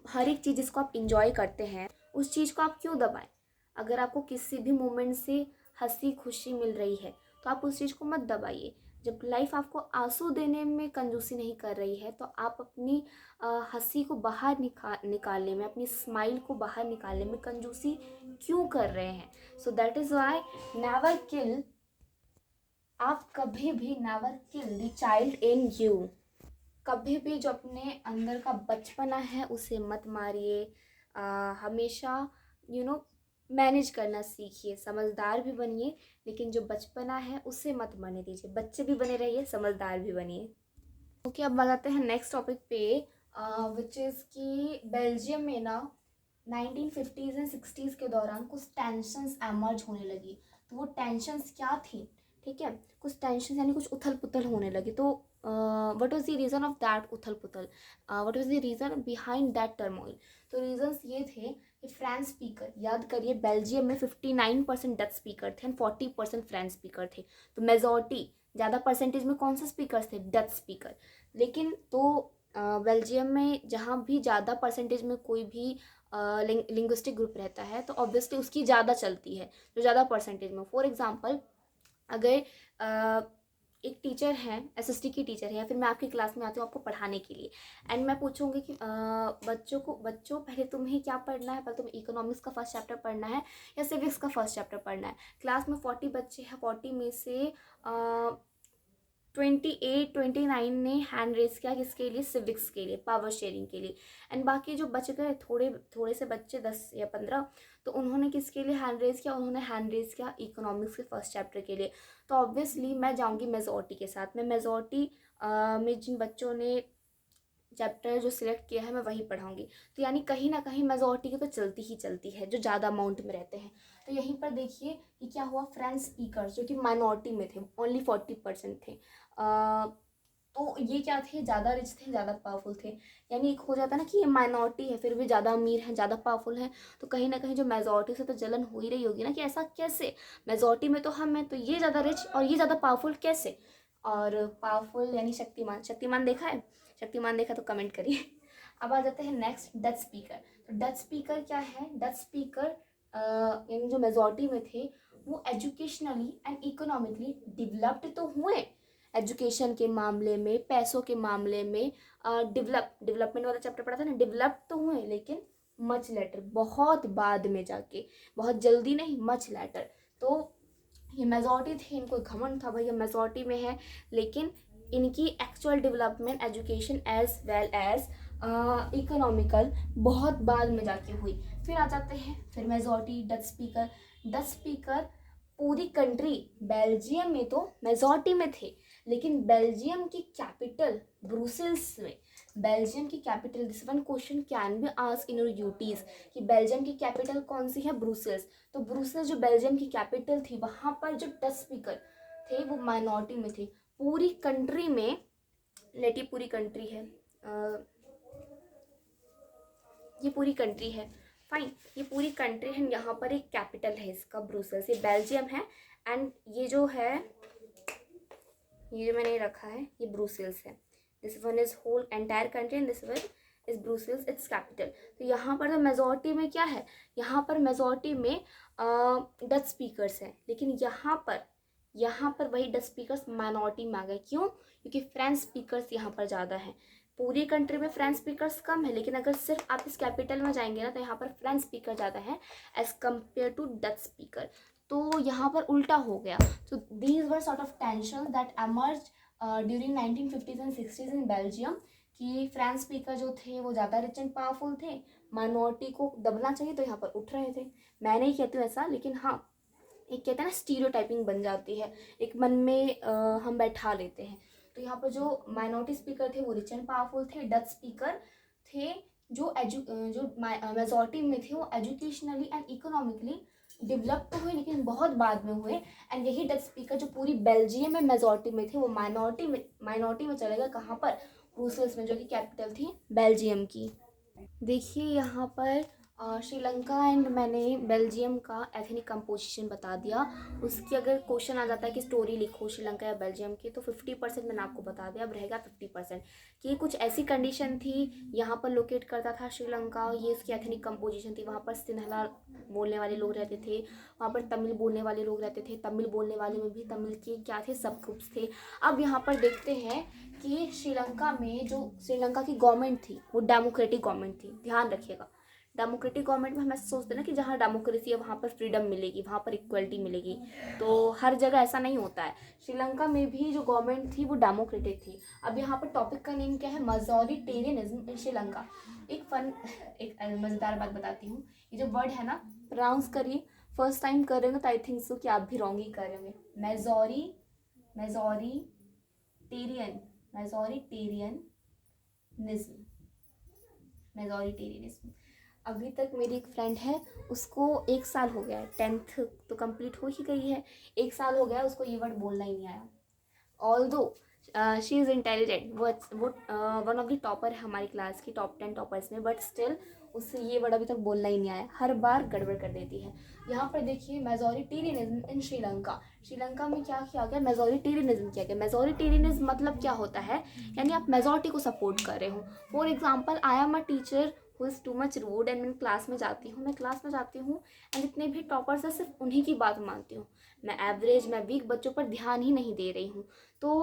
हर एक चीज़ जिसको आप इंजॉय करते हैं उस चीज़ को आप क्यों दबाएं। अगर आपको किसी भी मोमेंट से हंसी खुशी मिल रही है तो आप उस चीज़ को मत दबाइए। जब लाइफ आपको आंसू देने में कंजूसी नहीं कर रही है तो आप अपनी हंसी को बाहर निकालने में, अपनी स्माइल को बाहर निकालने में कंजूसी क्यों कर रहे हैं। So that is why never kill, आप कभी भी never kill the child in you. कभी भी जो अपने अंदर का बचपना है उसे मत मारिए। हमेशा मैनेज करना सीखिए, समझदार भी बनिए, लेकिन जो बचपना है उसे मत मरने दीजिए। बच्चे भी बने रहिए, समझदार भी बनिए। ओके, अब बताते हैं नेक्स्ट टॉपिक पे, विच इज़ कि बेल्जियम में ना 1950s एंड 60s के दौरान कुछ टेंशन्स एमर्ज होने लगी। तो वो टेंशन्स क्या थी, ठीक है, कुछ टेंशन यानी कुछ उथल पुथल होने लगी। तो what was the reason of that उथल पुथल, what was the reason behind that turmoil. तो रीजंस ये थे कि फ्रेंच स्पीकर, याद करिए बेल्जियम में 59% डच स्पीकर थे एंड 40% फ्रेंच स्पीकर थे। तो मेजॉरिटी, ज़्यादा परसेंटेज में कौन से स्पीकर थे? Dutch speaker. लेकिन तो बेल्जियम में जहाँ भी ज़्यादा परसेंटेज में कोई भी लिंग्विस्टिक ग्रुप रहता है तो ऑब्वियसली उसकी ज़्यादा चलती है, जो ज़्यादा परसेंटेज में। फॉर एग्जांपल, अगर एक टीचर है, एसएसटी की टीचर है, या फिर मैं आपकी क्लास में आती हूँ आपको पढ़ाने के लिए, एंड मैं पूछूंगी कि बच्चों पहले तुम्हें क्या पढ़ना है, पहले तुम्हें इकोनॉमिक्स का फर्स्ट चैप्टर पढ़ना है या सिविक्स का फर्स्ट चैप्टर पढ़ना है। क्लास में 40 बच्चे हैं, 40 में से 29 ने हैंड रेस किया, किसके लिए? सिविक्स के लिए, पावर शेयरिंग के लिए। एंड बाकी जो बच गए थोड़े से बच्चे, 10 या 15, तो उन्होंने किसके लिए हैंड रेस किया? उन्होंने हैंड रेस किया इकोनॉमिक्स के फर्स्ट चैप्टर के लिए। तो ऑब्वियसली मैं जाऊंगी मेजॉरिटी के साथ। मैं मेजॉरिटी में जिन बच्चों ने चैप्टर जो सिलेक्ट किया है मैं वही पढ़ाऊंगी। तो यानी कहीं ना कहीं मेजॉरिटी की तो चलती ही चलती है, जो ज़्यादा अमाउंट में रहते हैं। तो यहीं पर देखिए कि क्या हुआ, फ्रेंच स्पीकर्स जो कि माइनॉरिटी में थे, ओनली 40% थे, तो ये क्या थे? ज़्यादा रिच थे, ज़्यादा पावरफुल थे। यानी एक हो जाता है ना कि ये माइनॉरिटी है फिर भी ज़्यादा अमीर है, ज़्यादा पावरफुल है। तो कहीं ना कहीं जो मेजॉरिटी से तो जलन हो ही रही होगी ना, कि ऐसा कैसे, मेजॉरिटी में तो हम हैं, तो ये ज़्यादा रिच और ये ज़्यादा पावरफुल कैसे? और पावरफुल यानी शक्तिमान। शक्तिमान देखा है? शक्तिमान देखा तो कमेंट करिए। अब आ जाते हैं नेक्स्ट, डच स्पीकर। तो डच स्पीकर क्या है? डच स्पीकर यानी जो मेजॉरिटी में थे वो एजुकेशनली एंड इकोनॉमिकली डेवलप्ड तो हुए, एजुकेशन के मामले में, पैसों के मामले में, डेवलपमेंट वाला चैप्टर पढ़ा था ना, डेवलप तो हुए, लेकिन मच लेटर, बहुत बाद में जाके, बहुत जल्दी नहीं, मच लेटर। तो ये मेजॉरिटी थी, इनको घमंड था भाई ये मेजॉरिटी में है, लेकिन इनकी actual development education as well as economical बहुत बाद में जाके हुई। फिर आ जाते हैं फिर majority Dutch speaker. Dutch speaker पूरी कंट्री, बेल्जियम में तो मेजॉरिटी में थे, लेकिन बेल्जियम की कैपिटल ब्रुसेल्स में, बेल्जियम की capital, this one question can be asked in your UTs कि बेल्जियम की कैपिटल कौन सी है? ब्रुसेल्स। तो ब्रुसेल्स जो बेल्जियम की कैपिटल थी, वहां पर जो डच स्पीकर थे वो माइनॉरिटी में थे। पूरी कंट्री में, लेट, ये पूरी कंट्री है, ये पूरी कंट्री है, फाइन, ये पूरी कंट्री है, यहाँ पर एक कैपिटल है इसका ब्रुसेल्स, ये बेल्जियम है, एंड ये जो है, ये जो मैंने रखा है ये ब्रुसेल्स है। This one is whole entire country and this one is Brussels, it's capital. तो यहाँ पर तो मेजॉरिटी में क्या है? यहाँ पर मेजॉरिटी में डच स्पीकर्स हैं, लेकिन यहाँ पर वही डच स्पीकर्स माइनॉरिटी में आ गए। क्यों? क्योंकि फ्रेंच स्पीकर्स यहाँ पर ज़्यादा हैं। पूरी कंट्री में फ्रेंच स्पीकर्स कम है, लेकिन अगर सिर्फ आप इस कैपिटल में जाएंगे ना तो यहाँ पर फ्रेंच स्पीकर ज़्यादा है as compared to Dutch speaker. तो यहाँ पर उल्टा हो गया। So these were sort of tensions that emerged during 1950s and 60s in Belgium कि फ्रेंच स्पीकर जो थे वो ज़्यादा रिच एंड पावरफुल थे, माइनॉरिटी को दबना चाहिए तो यहाँ पर उठ रहे थे। मैं नहीं कहती हूँ ऐसा, लेकिन हाँ, एक कहते हैं ना स्टीरियोटाइपिंग बन जाती है, एक मन में हम बैठा लेते हैं। तो यहाँ पर जो माइनॉरिटी स्पीकर थे वो रिच एंड पावरफुल थे, डच स्पीकर थे जो मेजॉरिटी में थे वो एजुकेशनली एंड इकोनॉमिकली डेवलप तो हुए, लेकिन बहुत बाद में हुए। एंड यही डच स्पीकर जो पूरी बेल्जियम में मेजॉरिटी में थे वो माइनॉरिटी में चले गए। कहाँ पर? ब्रुसेल्स में, जो कि कैपिटल थी बेल्जियम की। देखिए यहाँ पर श्रीलंका एंड मैंने बेल्जियम का एथनिक कंपोजिशन बता दिया। उसकी अगर क्वेश्चन आ जाता है कि स्टोरी लिखो श्रीलंका या बेल्जियम की, तो 50% मैंने आपको बता दिया। अब रहेगा 50% कि कुछ ऐसी कंडीशन थी, यहाँ पर लोकेट करता था श्रीलंका, ये इसकी एथनिक कंपोजिशन थी। वहाँ पर सिन्हला बोलने वाले लोग रहते थे, वहाँ पर तमिल बोलने वाले लोग रहते थे, तमिल बोलने वाले में भी तमिल के क्या थे, सब ग्रुप्स थे। अब यहाँ पर देखते हैं कि श्रीलंका में जो श्रीलंका की गवर्नमेंट थी वो डेमोक्रेटिक गवर्नमेंट थी। ध्यान रखिएगा, डेमोक्रेटिक गवर्नमेंट में हम ऐसे सोचते हैं ना कि जहाँ डेमोक्रेसी है वहाँ पर फ्रीडम मिलेगी, वहाँ पर इक्वलिटी मिलेगी, तो हर जगह ऐसा नहीं होता है। श्रीलंका में भी जो गवर्नमेंट थी वो डेमोक्रेटिक थी। अब यहाँ पर टॉपिक का नेम क्या है? मजॉरिटेरियनिज्म इन श्रीलंका। एक मज़ेदार बात बताती हूँ, ये जो वर्ड है ना, प्रोनाउंस करिए, फर्स्ट टाइम कर रहे हो तो आई थिंक सो कि आप भी रॉन्ग ही कर रहे होंगे। मेजॉरिटेरियनिज्म। अभी तक मेरी एक फ्रेंड है, उसको 1 साल हो गया है, 10th तो कंप्लीट हो ही गई है, 1 साल हो गया उसको ये वर्ड बोलना ही नहीं आया। ऑल्दो शी इज़ इंटेलिजेंट, वो वन ऑफ द टॉपर है हमारी क्लास की, टॉप 10 टॉपर्स में, बट स्टिल उससे ये वर्ड अभी तक बोलना ही नहीं आया, हर बार गड़बड़ कर देती है। यहाँ पर देखिए मेजोरिटेरियनिज्म इन श्रीलंका, श्रीलंका में क्या किया गया, मेजोरिटेरियनिज्म किया गया। मेजोरिटेरियनिज्म मतलब क्या होता है, यानी आप मेजोरिटी को सपोर्ट कर रहे हो। For example I am a teacher who is too much rude and मैं क्लास में जाती हूँ एंड जितने भी टॉपर्स हैं सिर्फ उन्हीं की बात मानती हूँ, मैं एवरेज, मैं वीक बच्चों पर ध्यान ही नहीं दे रही हूँ। तो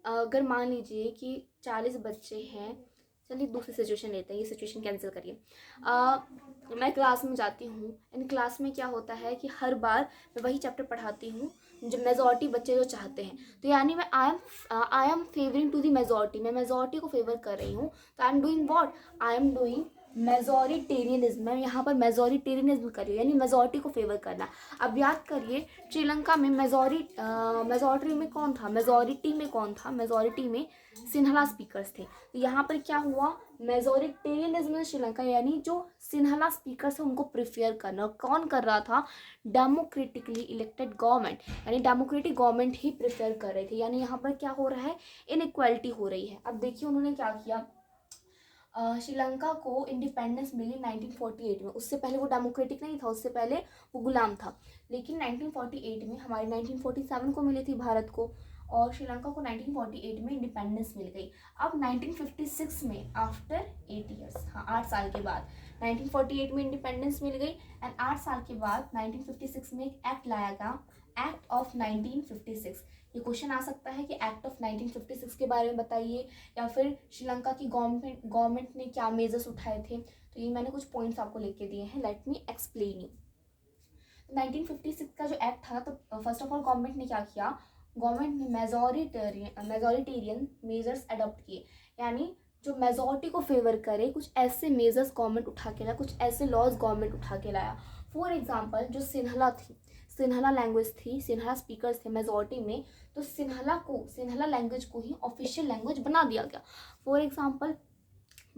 अगर मान लीजिए कि 40 बच्चे हैं, चलिए दूसरी सिचुएशन लेते हैं, ये सिचुएशन कैंसिल करिए। मैं क्लास में जाती हूँ एंड क्लास में क्या होता है कि हर बार मैं वही चैप्टर पढ़ाती हूँ जो मेजॉरिटी बच्चे जो चाहते हैं, तो यानी मैं I am favouring to the majority, मैं मेजॉरिटी को फेवर कर रही हूँ। तो I am doing what, I am doing majoritarianism, मैं यहाँ पर मेजोरिटेरियनिज्म कर रही हूँ, यानी मेजॉरिटी को फेवर करना। अब याद करिए श्रीलंका में मेजॉरिटी में कौन था, मेजॉरिटी में सिन्हला स्पीकर्स थे। तो यहाँ पर क्या हुआ, मेजोरिटेरियनिज्म इन श्रीलंका, यानी जो सिन्हला स्पीकर्स है उनको प्रिफेयर करना। और कौन कर रहा था, डेमोक्रेटिकली इलेक्टेड गवर्नमेंट, यानी डेमोक्रेटिक गवर्नमेंट ही प्रिफेयर कर रही थी। यानी यहाँ पर क्या हो रहा है, इनइक्वालिटी हो रही है। अब देखिए उन्होंने क्या किया, श्रीलंका को इंडिपेंडेंस मिली 1948 में, उससे पहले वो डेमोक्रेटिक नहीं था, उससे पहले वो गुलाम था। लेकिन 1948 में, हमारी 1947 को मिली थी भारत को, और श्रीलंका को 1948 में इंडिपेंडेंस मिल गई। अब 1956 में आफ्टर 8 ईयर्स, हाँ 8 साल के बाद 1948 में इंडिपेंडेंस मिल गई एंड 8 साल के बाद 1956 में एक एक्ट लाया गया, एक्ट ऑफ 1956। ये क्वेश्चन आ सकता है कि एक्ट ऑफ 1956 के बारे में बताइए, या फिर श्रीलंका की गवर्नमेंट ने क्या मेजर्स उठाए थे। तो ये मैंने कुछ पॉइंट्स आपको लिख के दिए हैं, लेट मी एक्सप्लेन यू। 1956 का जो एक्ट था, तो फर्स्ट ऑफ ऑल गवर्नमेंट ने क्या किया, गवर्नमेंट ने मेजोरिटेरियन मेजर्स अडॉप्ट किए, यानी जो मेजोरिटी को फेवर करे कुछ ऐसे मेजर्स गवर्नमेंट उठा के लाया, कुछ ऐसे लॉज गवर्नमेंट उठा के लाया। फॉर एग्जाम्पल जो सिन्हला लैंग्वेज थी, सिन्हला स्पीकर्स थे मेजोरिटी में, तो सिन्हला लैंग्वेज को ही ऑफिशियल लैंग्वेज बना दिया गया। फॉर एग्जाम्पल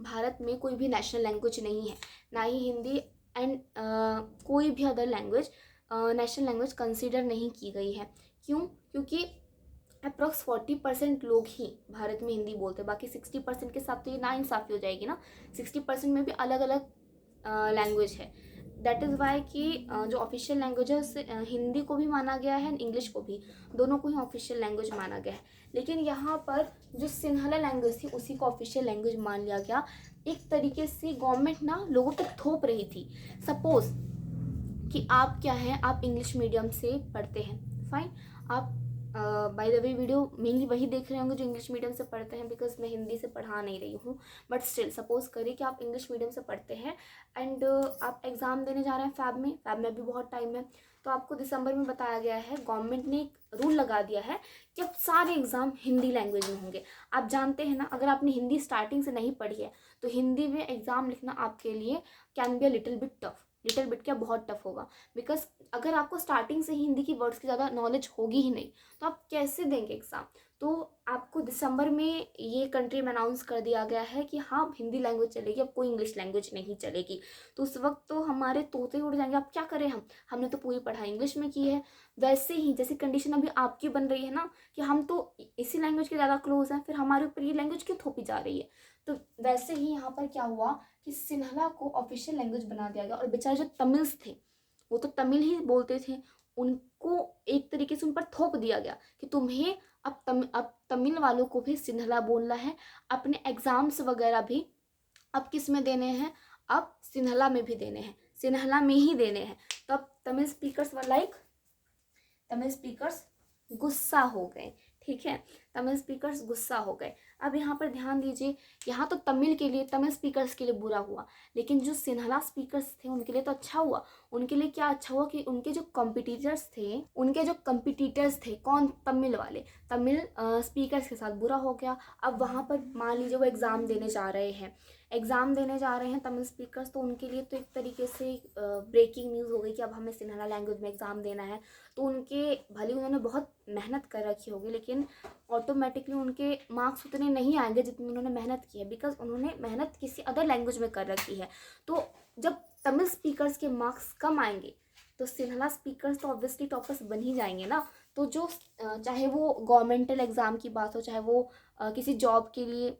भारत में कोई भी नेशनल लैंग्वेज नहीं है, ना ही हिंदी एंड कोई भी other language national language consider नहीं की गई है। क्यों, क्योंकि अप्रॉक्स 40% लोग ही भारत में हिंदी बोलते हैं, बाकी 60% के साथ तो ये नाइंसाफ़ी हो जाएगी ना, 60% में भी अलग अलग लैंग्वेज है। दैट इज़ वाई कि जो ऑफिशियल लैंग्वेज है उससे हिंदी को भी माना गया है, इंग्लिश को भी, दोनों को ही ऑफिशियल लैंग्वेज माना गया है। लेकिन यहाँ पर जो सिन्हला लैंग्वेज थी उसी को ऑफिशियल लैंग्वेज मान लिया गया। एक तरीके से गवर्नमेंट ना लोगों तक थोप रही थी। सपोज कि आप क्या है, आप इंग्लिश मीडियम से पढ़ते हैं, फाइन, आप by the way video mainly वही देख रहे होंगे जो इंग्लिश मीडियम से पढ़ते हैं, बिकॉज मैं हिंदी से पढ़ा नहीं रही हूँ, बट स्टिल सपोज करिए कि आप इंग्लिश मीडियम से पढ़ते हैं एंड आप एग्ज़ाम देने जा रहे हैं फैब में भी बहुत टाइम है। तो आपको दिसंबर में बताया गया है, गवर्नमेंट ने एक रूल लगा दिया है कि अब सारे एग्ज़ाम हिंदी लैंग्वेज में होंगे। आप जानते हैं ना, अगर आपने हिंदी स्टार्टिंग से नहीं पढ़ी है तो हिंदी में एग्ज़ाम लिखना आपके लिए can be a little bit tough, little bit क्या बहुत टफ होगा, बिकॉज अगर आपको स्टार्टिंग से ही हिंदी की वर्ड्स की ज़्यादा नॉलेज होगी ही नहीं तो आप कैसे देंगे एग्ज़ाम। तो आपको दिसंबर में ये कंट्री में अनाउंस कर दिया गया है कि हाँ हिंदी लैंग्वेज चलेगी, अब कोई इंग्लिश लैंग्वेज नहीं चलेगी। तो उस वक्त तो हमारे तोते उड़ जाएंगे, अब क्या करें हमने तो पूरी पढ़ाई इंग्लिश में की है। वैसे ही जैसी कंडीशन अभी आपकी बन रही है ना कि हम तो इसी लैंग्वेज के ज़्यादा क्लोज हैं, फिर हमारे ऊपर ये लैंग्वेज क्यों थोपी जा रही है। तो वैसे ही यहाँ पर क्या हुआ कि सिन्हला को ऑफिशियल लैंग्वेज बना दिया गया, और बेचारे जो तमिल्स थे वो तो तमिल ही बोलते थे, उनको एक तरीके से उन पर थोप दिया गया कि तुम्हें अब तमिल वालों को भी सिन्हला बोलना है, अपने एग्ज़ाम्स वगैरह भी अब किस में देने हैं, अब सिन्हला में भी देने हैं, सिन्हला में ही देने हैं। तो अब तमिल स्पीकर्स गुस्सा हो गए, ठीक है, तमिल स्पीकर्स गुस्सा हो गए। अब यहाँ पर ध्यान दीजिए, यहाँ तो तमिल स्पीकर्स के लिए बुरा हुआ, लेकिन जो सिन्हला स्पीकर्स थे उनके लिए तो अच्छा हुआ। उनके लिए क्या अच्छा हुआ कि उनके जो कंपिटिटर्स थे कौन, तमिल वाले, तमिल स्पीकर्स के साथ बुरा हो गया। अब वहाँ पर मान लीजिए वो एग्ज़ाम देने जा रहे हैं तमिल स्पीकर्स, तो उनके लिए तो एक तरीके से ब्रेकिंग न्यूज़ हो गई कि अब हमें सिन्हला लैंग्वेज में एग्ज़ाम देना है। तो उनके भले उन्होंने बहुत मेहनत कर रखी होगी, लेकिन ऑटोमेटिकली उनके मार्क्स उतने नहीं आएंगे जितनी उन्होंने मेहनत की है, बिकॉज उन्होंने मेहनत किसी अदर लैंग्वेज में कर रखी है। तो जब तमिल स्पीकर्स के मार्क्स कम आएंगे तो सिन्हला स्पीकर्स तो ऑब्वियसली टॉपर्स बन ही जाएंगे ना। तो जो चाहे वो गवर्नमेंटल एग्ज़ाम की बात हो, चाहे वो किसी जॉब के लिए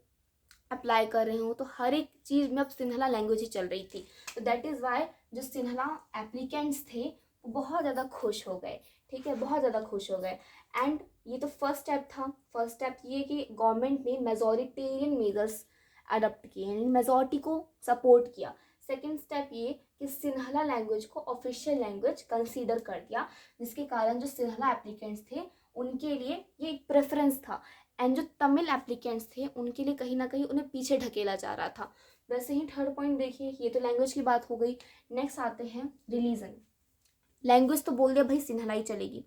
अप्लाई कर रहे हो, तो हर एक चीज़ में अब सिन्हला लैंग्वेज ही चल रही थी। तो दैट इज़ वाई जो सिन्हला एप्लीकेंट्स थे वो बहुत ज़्यादा खुश हो गए, ठीक है, बहुत ज़्यादा खुश हो गए। एंड ये तो फर्स्ट स्टेप था। फर्स्ट स्टेप ये कि गवर्नमेंट ने मेजॉरिटेरियन मेजर्स अडॉप्ट किए, यानी मेजॉरिटी को सपोर्ट किया। सेकेंड स्टेप ये कि सिन्हला लैंग्वेज को ऑफिशियल लैंग्वेज कंसीडर कर दिया, जिसके कारण जो सिन्हला एप्लीकेंट्स थे उनके लिए ये एक प्रेफरेंस था। एंड जो तमिल एप्लीकेंट्स थे उनके लिए कहीं ना कहीं उन्हें पीछे ढकेला जा रहा था। वैसे ही थर्ड पॉइंट देखिए, ये तो लैंग्वेज की बात हो गई। नेक्स्ट आते हैं रिलीजन। लैंग्वेज तो बोल दिया भाई सिन्हला ही चलेगी,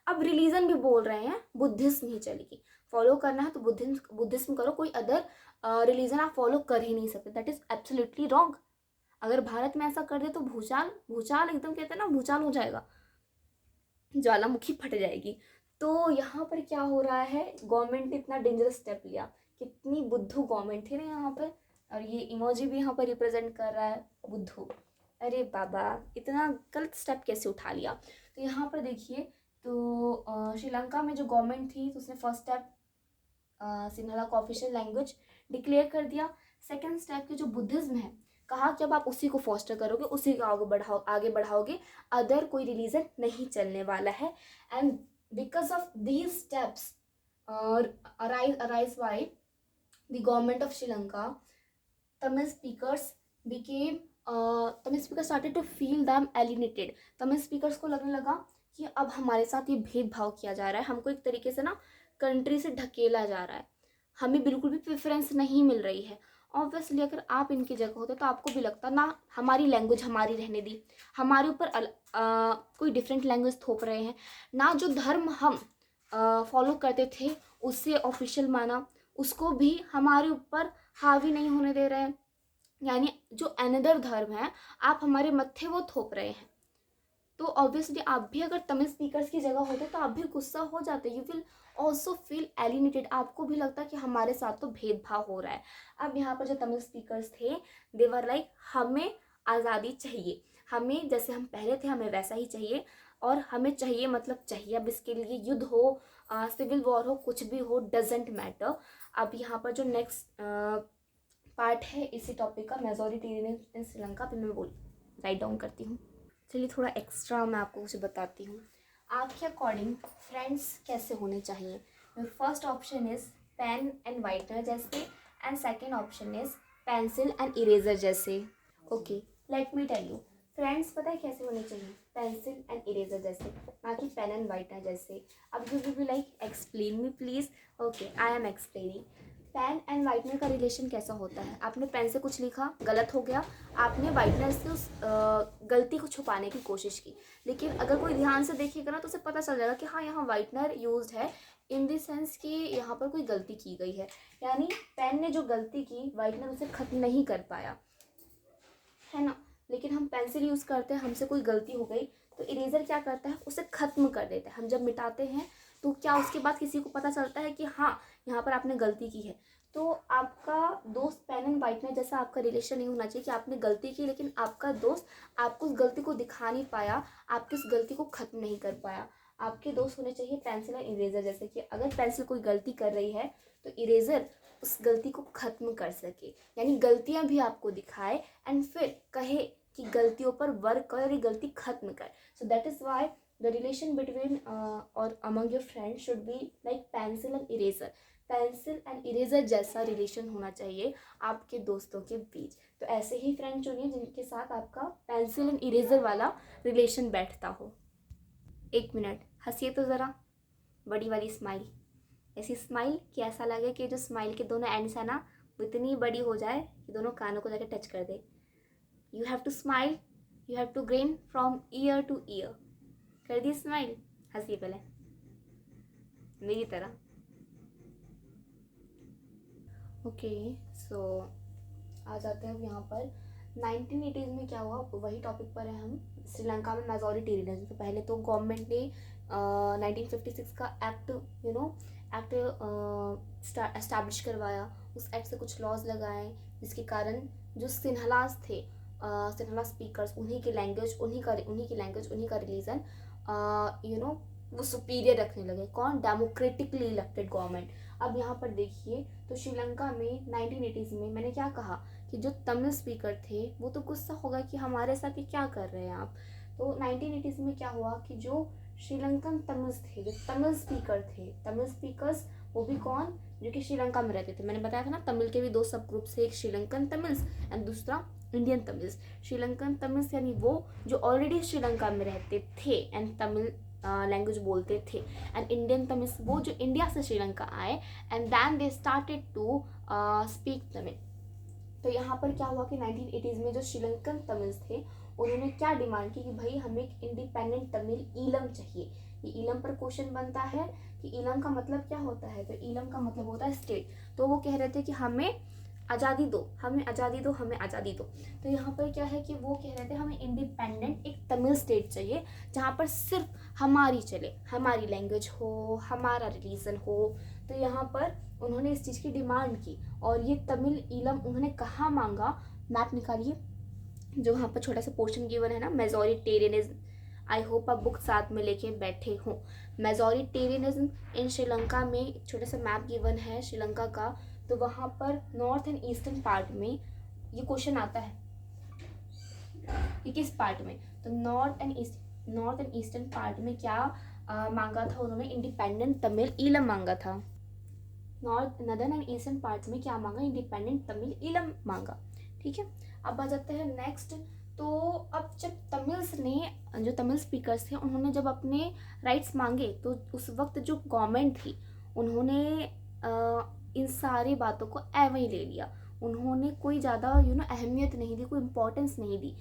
अब रिलीजन भी बोल रहे हैं बुद्धिज्म ही चलेगी। फॉलो करना है तो बुद्धिज्म करो, कोई अदर रिलीजन आप फॉलो कर ही नहीं सकते। That is absolutely wrong. अगर भारत में ऐसा कर दे तो भूचाल भूचाल एकदम कहते हैं ना, भूचाल हो जाएगा, ज्वालामुखी फट जाएगी। तो यहाँ पर क्या हो रहा है, गवर्नमेंट ने इतना डेंजरस स्टेप लिया। कितनी बुद्धू गवर्नमेंट थी ना यहाँ पर। और ये इमोजी भी यहाँ पर रिप्रेजेंट कर रहा है बुद्धू। अरे बाबा, इतना गलत स्टेप कैसे उठा लिया। तो यहाँ पर देखिए, तो श्रीलंका में जो गवर्नमेंट थी तो उसने फर्स्ट स्टेप सिन्हला को ऑफिशियल लैंग्वेज डिक्लेयर कर दिया। सेकेंड स्टेप की जो बुद्धिज्म है, कहा कि अब आप उसी को फॉस्टर करोगे, उसी को आगे बढ़ाओगे, अदर कोई रिलीजन नहीं चलने वाला है। And because of these steps arise by the government of Sri Lanka, Tamil speakers became Tamil speaker started to feel them alienated. Tamil speakers को लगने लगा कि अब हमारे साथ ये भेदभाव किया जा रहा है, हमको एक तरीके से ना कंट्री से ढकेला जा रहा है, हमें बिल्कुल भी प्रेफरेंस नहीं मिल रही है। ऑब्वियसली अगर आप इनकी जगह होते तो आपको भी लगता ना, हमारी लैंग्वेज हमारी रहने दी, हमारे ऊपर कोई डिफरेंट लैंग्वेज थोप रहे हैं ना, जो धर्म हम फॉलो करते थे उससे ऑफिशियल माना, उसको भी हमारे ऊपर हावी नहीं होने दे रहे हैं, यानी जो अनदर धर्म है आप हमारे मत्थे वो थोप रहे हैं। तो ऑब्वियसली आप भी अगर तमिल स्पीकर्स की जगह होते तो आप भी गुस्सा हो जाते, you will also feel alienated, आपको भी लगता कि हमारे साथ तो भेदभाव हो रहा है। अब यहाँ पर जो तमिल स्पीकर्स थे दे वर लाइक हमें आज़ादी चाहिए, हमें जैसे हम पहले थे हमें वैसा ही चाहिए, और हमें चाहिए मतलब चाहिए। अब इसके लिए युद्ध हो, सिविल वॉर हो, कुछ भी हो, डजेंट मैटर। अब यहाँ पर जो नेक्स्ट पार्ट है इसी टॉपिक का, मेजॉरिटेरियन इन श्रीलंका, पे मैं राइट डाउन करती हूँ। चलिए थोड़ा एक्स्ट्रा मैं आपको कुछ बताती हूँ। आपके अकॉर्डिंग फ्रेंड्स कैसे होने चाहिए? Your first option is pen and whitener जैसे, and second option is pencil and eraser जैसे। Okay, let me tell you, friends पता है कैसे होने चाहिए? पेंसिल एंड इरेजर जैसे, ना कि पेन एंड वाइटनर जैसे। अब you will be like explain me please. Okay, I am explaining. Pen and whitener का रिलेशन कैसा होता है? आपने पेन से कुछ लिखा, गलत हो गया, आपने वाइटनर से उस गलती को छुपाने की कोशिश की, लेकिन अगर कोई ध्यान से देखेगा ना तो उसे पता चल जाएगा कि हाँ यहाँ वाइटनर यूज्ड है इन द सेंस कि यहाँ पर कोई गलती की गई है, यानी पेन ने जो गलती की वाइटनर उसे खत्म नहीं कर पाया, है ना। लेकिन हम पेंसिल यूज़ करते हैं, हमसे कोई गलती हो गई तो इरेजर क्या करता है, उसे ख़त्म कर देता है। हम जब मिटाते हैं तो क्या उसके बाद किसी को पता चलता है कि हाँ यहाँ पर आपने गलती की है। तो आपका दोस्त पेन एंड वाइटनर जैसा आपका रिलेशन नहीं होना चाहिए कि आपने गलती की लेकिन आपका दोस्त आपको उस गलती को दिखा नहीं पाया, आपकी उस गलती को ख़त्म नहीं कर पाया। आपके दोस्त होने चाहिए पेंसिल एंड इरेजर जैसे कि अगर पेंसिल कोई गलती कर रही है तो इरेजर उस गलती को ख़त्म कर सके, यानी गलतियाँ भी आपको दिखाए एंड फिर कहे कि गलतियों पर वर्क कर और ये गलती खत्म कर। So that is why the relation between और among your friend should be like pencil and eraser. Pencil and eraser जैसा रिलेशन होना चाहिए आपके दोस्तों के बीच। तो ऐसे ही फ्रेंड चुनिए जिनके साथ आपका पेंसिल एंड इरेजर वाला रिलेशन बैठता हो। एक मिनट हंसिए तो ज़रा, बड़ी वाली स्माइल, ऐसी स्माइल कि ऐसा लगे कि जो स्माइल के दोनों एंड्स है ना वो इतनी बड़ी हो जाए कि दोनों कानों को जाके टच कर दे। You have to smile, you have to grain from year to year. कर दी स्माइल, हंसिए पहले मेरी तरह। ओके, सो आ जाते हैं अब यहाँ पर 1980s में क्या हुआ, वही टॉपिक पर है हम। श्रीलंका में मेजॉरिटेरियनिज्म, तो पहले तो गवर्नमेंट ने 1956 का एक्ट एक्ट एस्टैब्लिश करवाया। उस एक्ट से कुछ लॉज लगाए जिसके कारण जो सिन्हलास थे सिन्हाला स्पीकर्स, उन्हीं की लैंग्वेज, उन्हीं का रिलीजन वो सुपीरियर रखने लगे। कौन? Democratically elected government. अब यहाँ पर देखिए, तो श्रीलंका में 1980s में मैंने क्या कहा कि जो तमिल स्पीकर थे वो तो गुस्सा होगा कि हमारे साथ ये क्या कर रहे हैं आप। तो 1980s में क्या हुआ कि जो श्रीलंकन तमिल्स थे, जो तमिल स्पीकर थे, तमिल स्पीकर्स, वो भी कौन? जो कि श्रीलंका में रहते थे। मैंने बताया था ना, तमिल के भी दो सब ग्रुप्स थे, एक श्रीलंकन तमिल्स एंड दूसरा इंडियन तमिल्स। श्रीलंकन तमिल्स यानी वो जो ऑलरेडी श्रीलंका में रहते थे एंड तमिल लैंग्वेज बोलते थे, एंड इंडियन तमिल्स वो जो इंडिया से श्रीलंका आए and then they started to speak Tamil. तो यहाँ पर क्या हुआ कि 1980s में जो श्रीलंकन तमिल्स थे उन्होंने क्या डिमांड की कि भाई हमें एक इंडिपेंडेंट तमिल ईलम चाहिए। ये ईलम पर क्वेश्चन बनता है कि ईलम का मतलब क्या होता है, तो ईलम का मतलब होता है स्टेट। तो वो कह रहे थे कि हमें आज़ादी दो, हमें आज़ादी दो, हमें आज़ादी दो। तो यहाँ पर क्या है कि वो कह रहे थे हमें इंडिपेंडेंट एक तमिल स्टेट चाहिए जहाँ पर सिर्फ हमारी चले, हमारी लैंग्वेज हो, हमारा रिलीजन हो। तो यहाँ पर उन्होंने इस चीज़ की डिमांड की, और ये तमिल ईलम उन्होंने कहाँ मांगा? मैप निकालिए, जो वहाँ पर छोटा सा पोर्शन गिवन है ना, मेजोरिटेरियनिज्म। आई होप आप बुक साथ में लेके बैठे हो। मेजोरिटेरियनिज्म इन श्रीलंका में एक छोटा सा मैप गिवन है श्रीलंका का। तो वहाँ पर नॉर्थ एंड ईस्टर्न पार्ट में ये क्वेश्चन आता है कि किस पार्ट में, तो नॉर्थ एंड ईस्टर्न पार्ट में क्या मांगा था उन्होंने? इंडिपेंडेंट तमिल ईलम मांगा था। नॉर्दर्न एंड ईस्टर्न पार्ट में क्या मांगा? इंडिपेंडेंट तमिल ईलम मांगा। ठीक है, अब आ जाते हैं नेक्स्ट। तो अब जब तमिल्स ने, जो तमिल स्पीकर्स थे, उन्होंने जब अपने राइट्स मांगे तो उस वक्त जो गवर्नमेंट थी उन्होंने इन सारी बातों को ऐवे ही ले लिया। उन्होंने कोई ज़्यादा अहमियत नहीं दी, कोई इम्पोर्टेंस नहीं दी।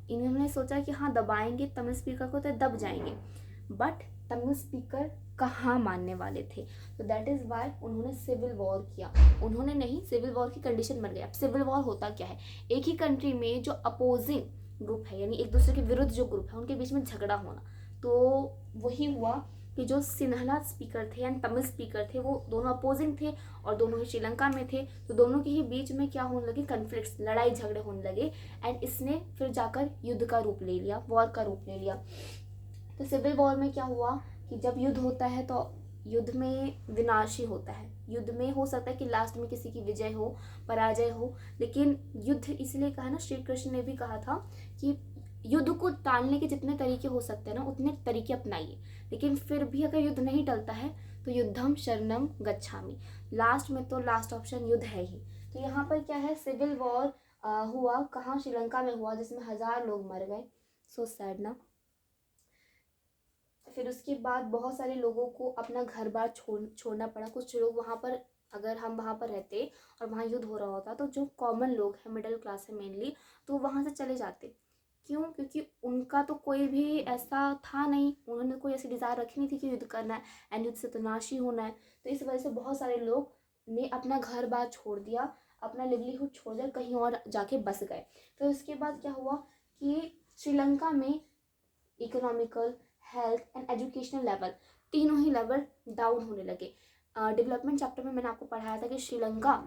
इन्होंने सोचा कि हाँ दबाएंगे तमिल स्पीकर को तो दब जाएंगे, बट तमिल स्पीकर कहाँ मानने वाले थे। तो दैट इज़ वाई उन्होंने सिविल वॉर किया। उन्होंने नहीं, सिविल वॉर की कंडीशन बन गई। अब सिविल वॉर होता क्या है? एक ही कंट्री में जो अपोजिंग ग्रुप है, यानी एक दूसरे के विरुद्ध जो ग्रुप है, उनके बीच में झगड़ा होना। तो वही हुआ कि जो सिन्हाला स्पीकर थे एंड तमिल स्पीकर थे, वो दोनों अपोजिंग थे और दोनों ही श्रीलंका में थे। तो दोनों के ही बीच में क्या होने लगे? कन्फ्लिक्ट्स, लड़ाई झगड़े होने लगे, एंड इसने फिर जाकर युद्ध का रूप ले लिया, वॉर का रूप ले लिया। तो सिविल वॉर में क्या हुआ कि जब युद्ध होता है तो युद्ध में विनाश ही होता है। युद्ध में हो सकता है कि लास्ट में किसी की विजय हो, पराजय हो, लेकिन युद्ध इसलिए कहा ना, श्री कृष्ण ने भी कहा था कि युद्ध को टालने के जितने तरीके हो सकते हैं ना, उतने तरीके अपनाइए, लेकिन फिर भी अगर युद्ध नहीं टलता है तो युद्धम शरणम गच्छामि। लास्ट में तो लास्ट ऑप्शन युद्ध है ही। तो यहाँ पर क्या है? सिविल वॉर हुआ कहाँ? श्रीलंका में हुआ, जिसमें 1000 लोग मर गए। सो सैड ना। फिर उसके बाद बहुत सारे लोगों को अपना घर बार छोड़ना पड़ा। कुछ लोग वहाँ पर, अगर हम वहाँ पर रहते और वहाँ युद्ध हो रहा होता, तो जो कॉमन लोग हैं, मिडिल क्लास है मेनली, तो वहाँ से चले जाते। क्यों? क्योंकि उनका तो कोई भी ऐसा था नहीं, उन्होंने कोई ऐसी डिज़ायर रखी नहीं थी कि युद्ध करना है एंड युद्ध से तो नाश ही होना है। तो इस वजह से बहुत सारे लोग ने अपना घर बार छोड़ दिया, अपना लिवलीहुड छोड़ दिया, कहीं और जाके बस गए। तो इसके बाद क्या हुआ कि श्रीलंका में economical, health and educational level, तीनों ही लेवल डाउन होने लगे। डेवलपमेंट चैप्टर में मैंने आपको पढ़ाया था कि श्रीलंका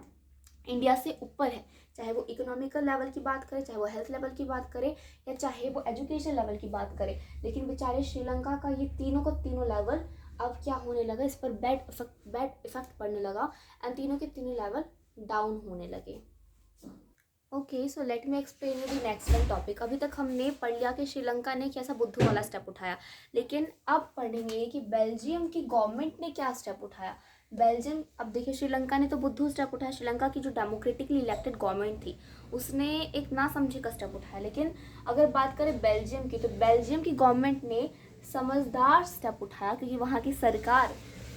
इंडिया से ऊपर है, चाहे वो इकोनॉमिकल लेवल की बात करें, चाहे वो हेल्थ लेवल की बात करें, या चाहे वो एजुकेशन लेवल की बात करें। लेकिन बेचारे श्रीलंका का ये तीनों को तीनों लेवल अब क्या होने लगा? इस पर बैड इफेक्ट पड़ने लगा एंड तीनों के तीनों लेवल डाउन होने लगे। Okay, so let me explain you the next one topic. अभी तक हमने पढ़ लिया कि श्रीलंका ने कैसा बुद्धू वाला स्टेप उठाया, लेकिन अब पढ़ेंगे कि बेल्जियम की गवर्नमेंट ने क्या स्टेप उठाया। बेल्जियम, अब देखिए श्रीलंका ने तो बुद्धू स्टेप उठाया, श्रीलंका की जो डेमोक्रेटिकली इलेक्टेड गवर्नमेंट थी उसने एक ना समझे का स्टेप उठाया। लेकिन अगर बात करें बेल्जियम की, तो बेल्जियम की गवर्नमेंट ने समझदार स्टेप उठाया, क्योंकि वहाँ की सरकार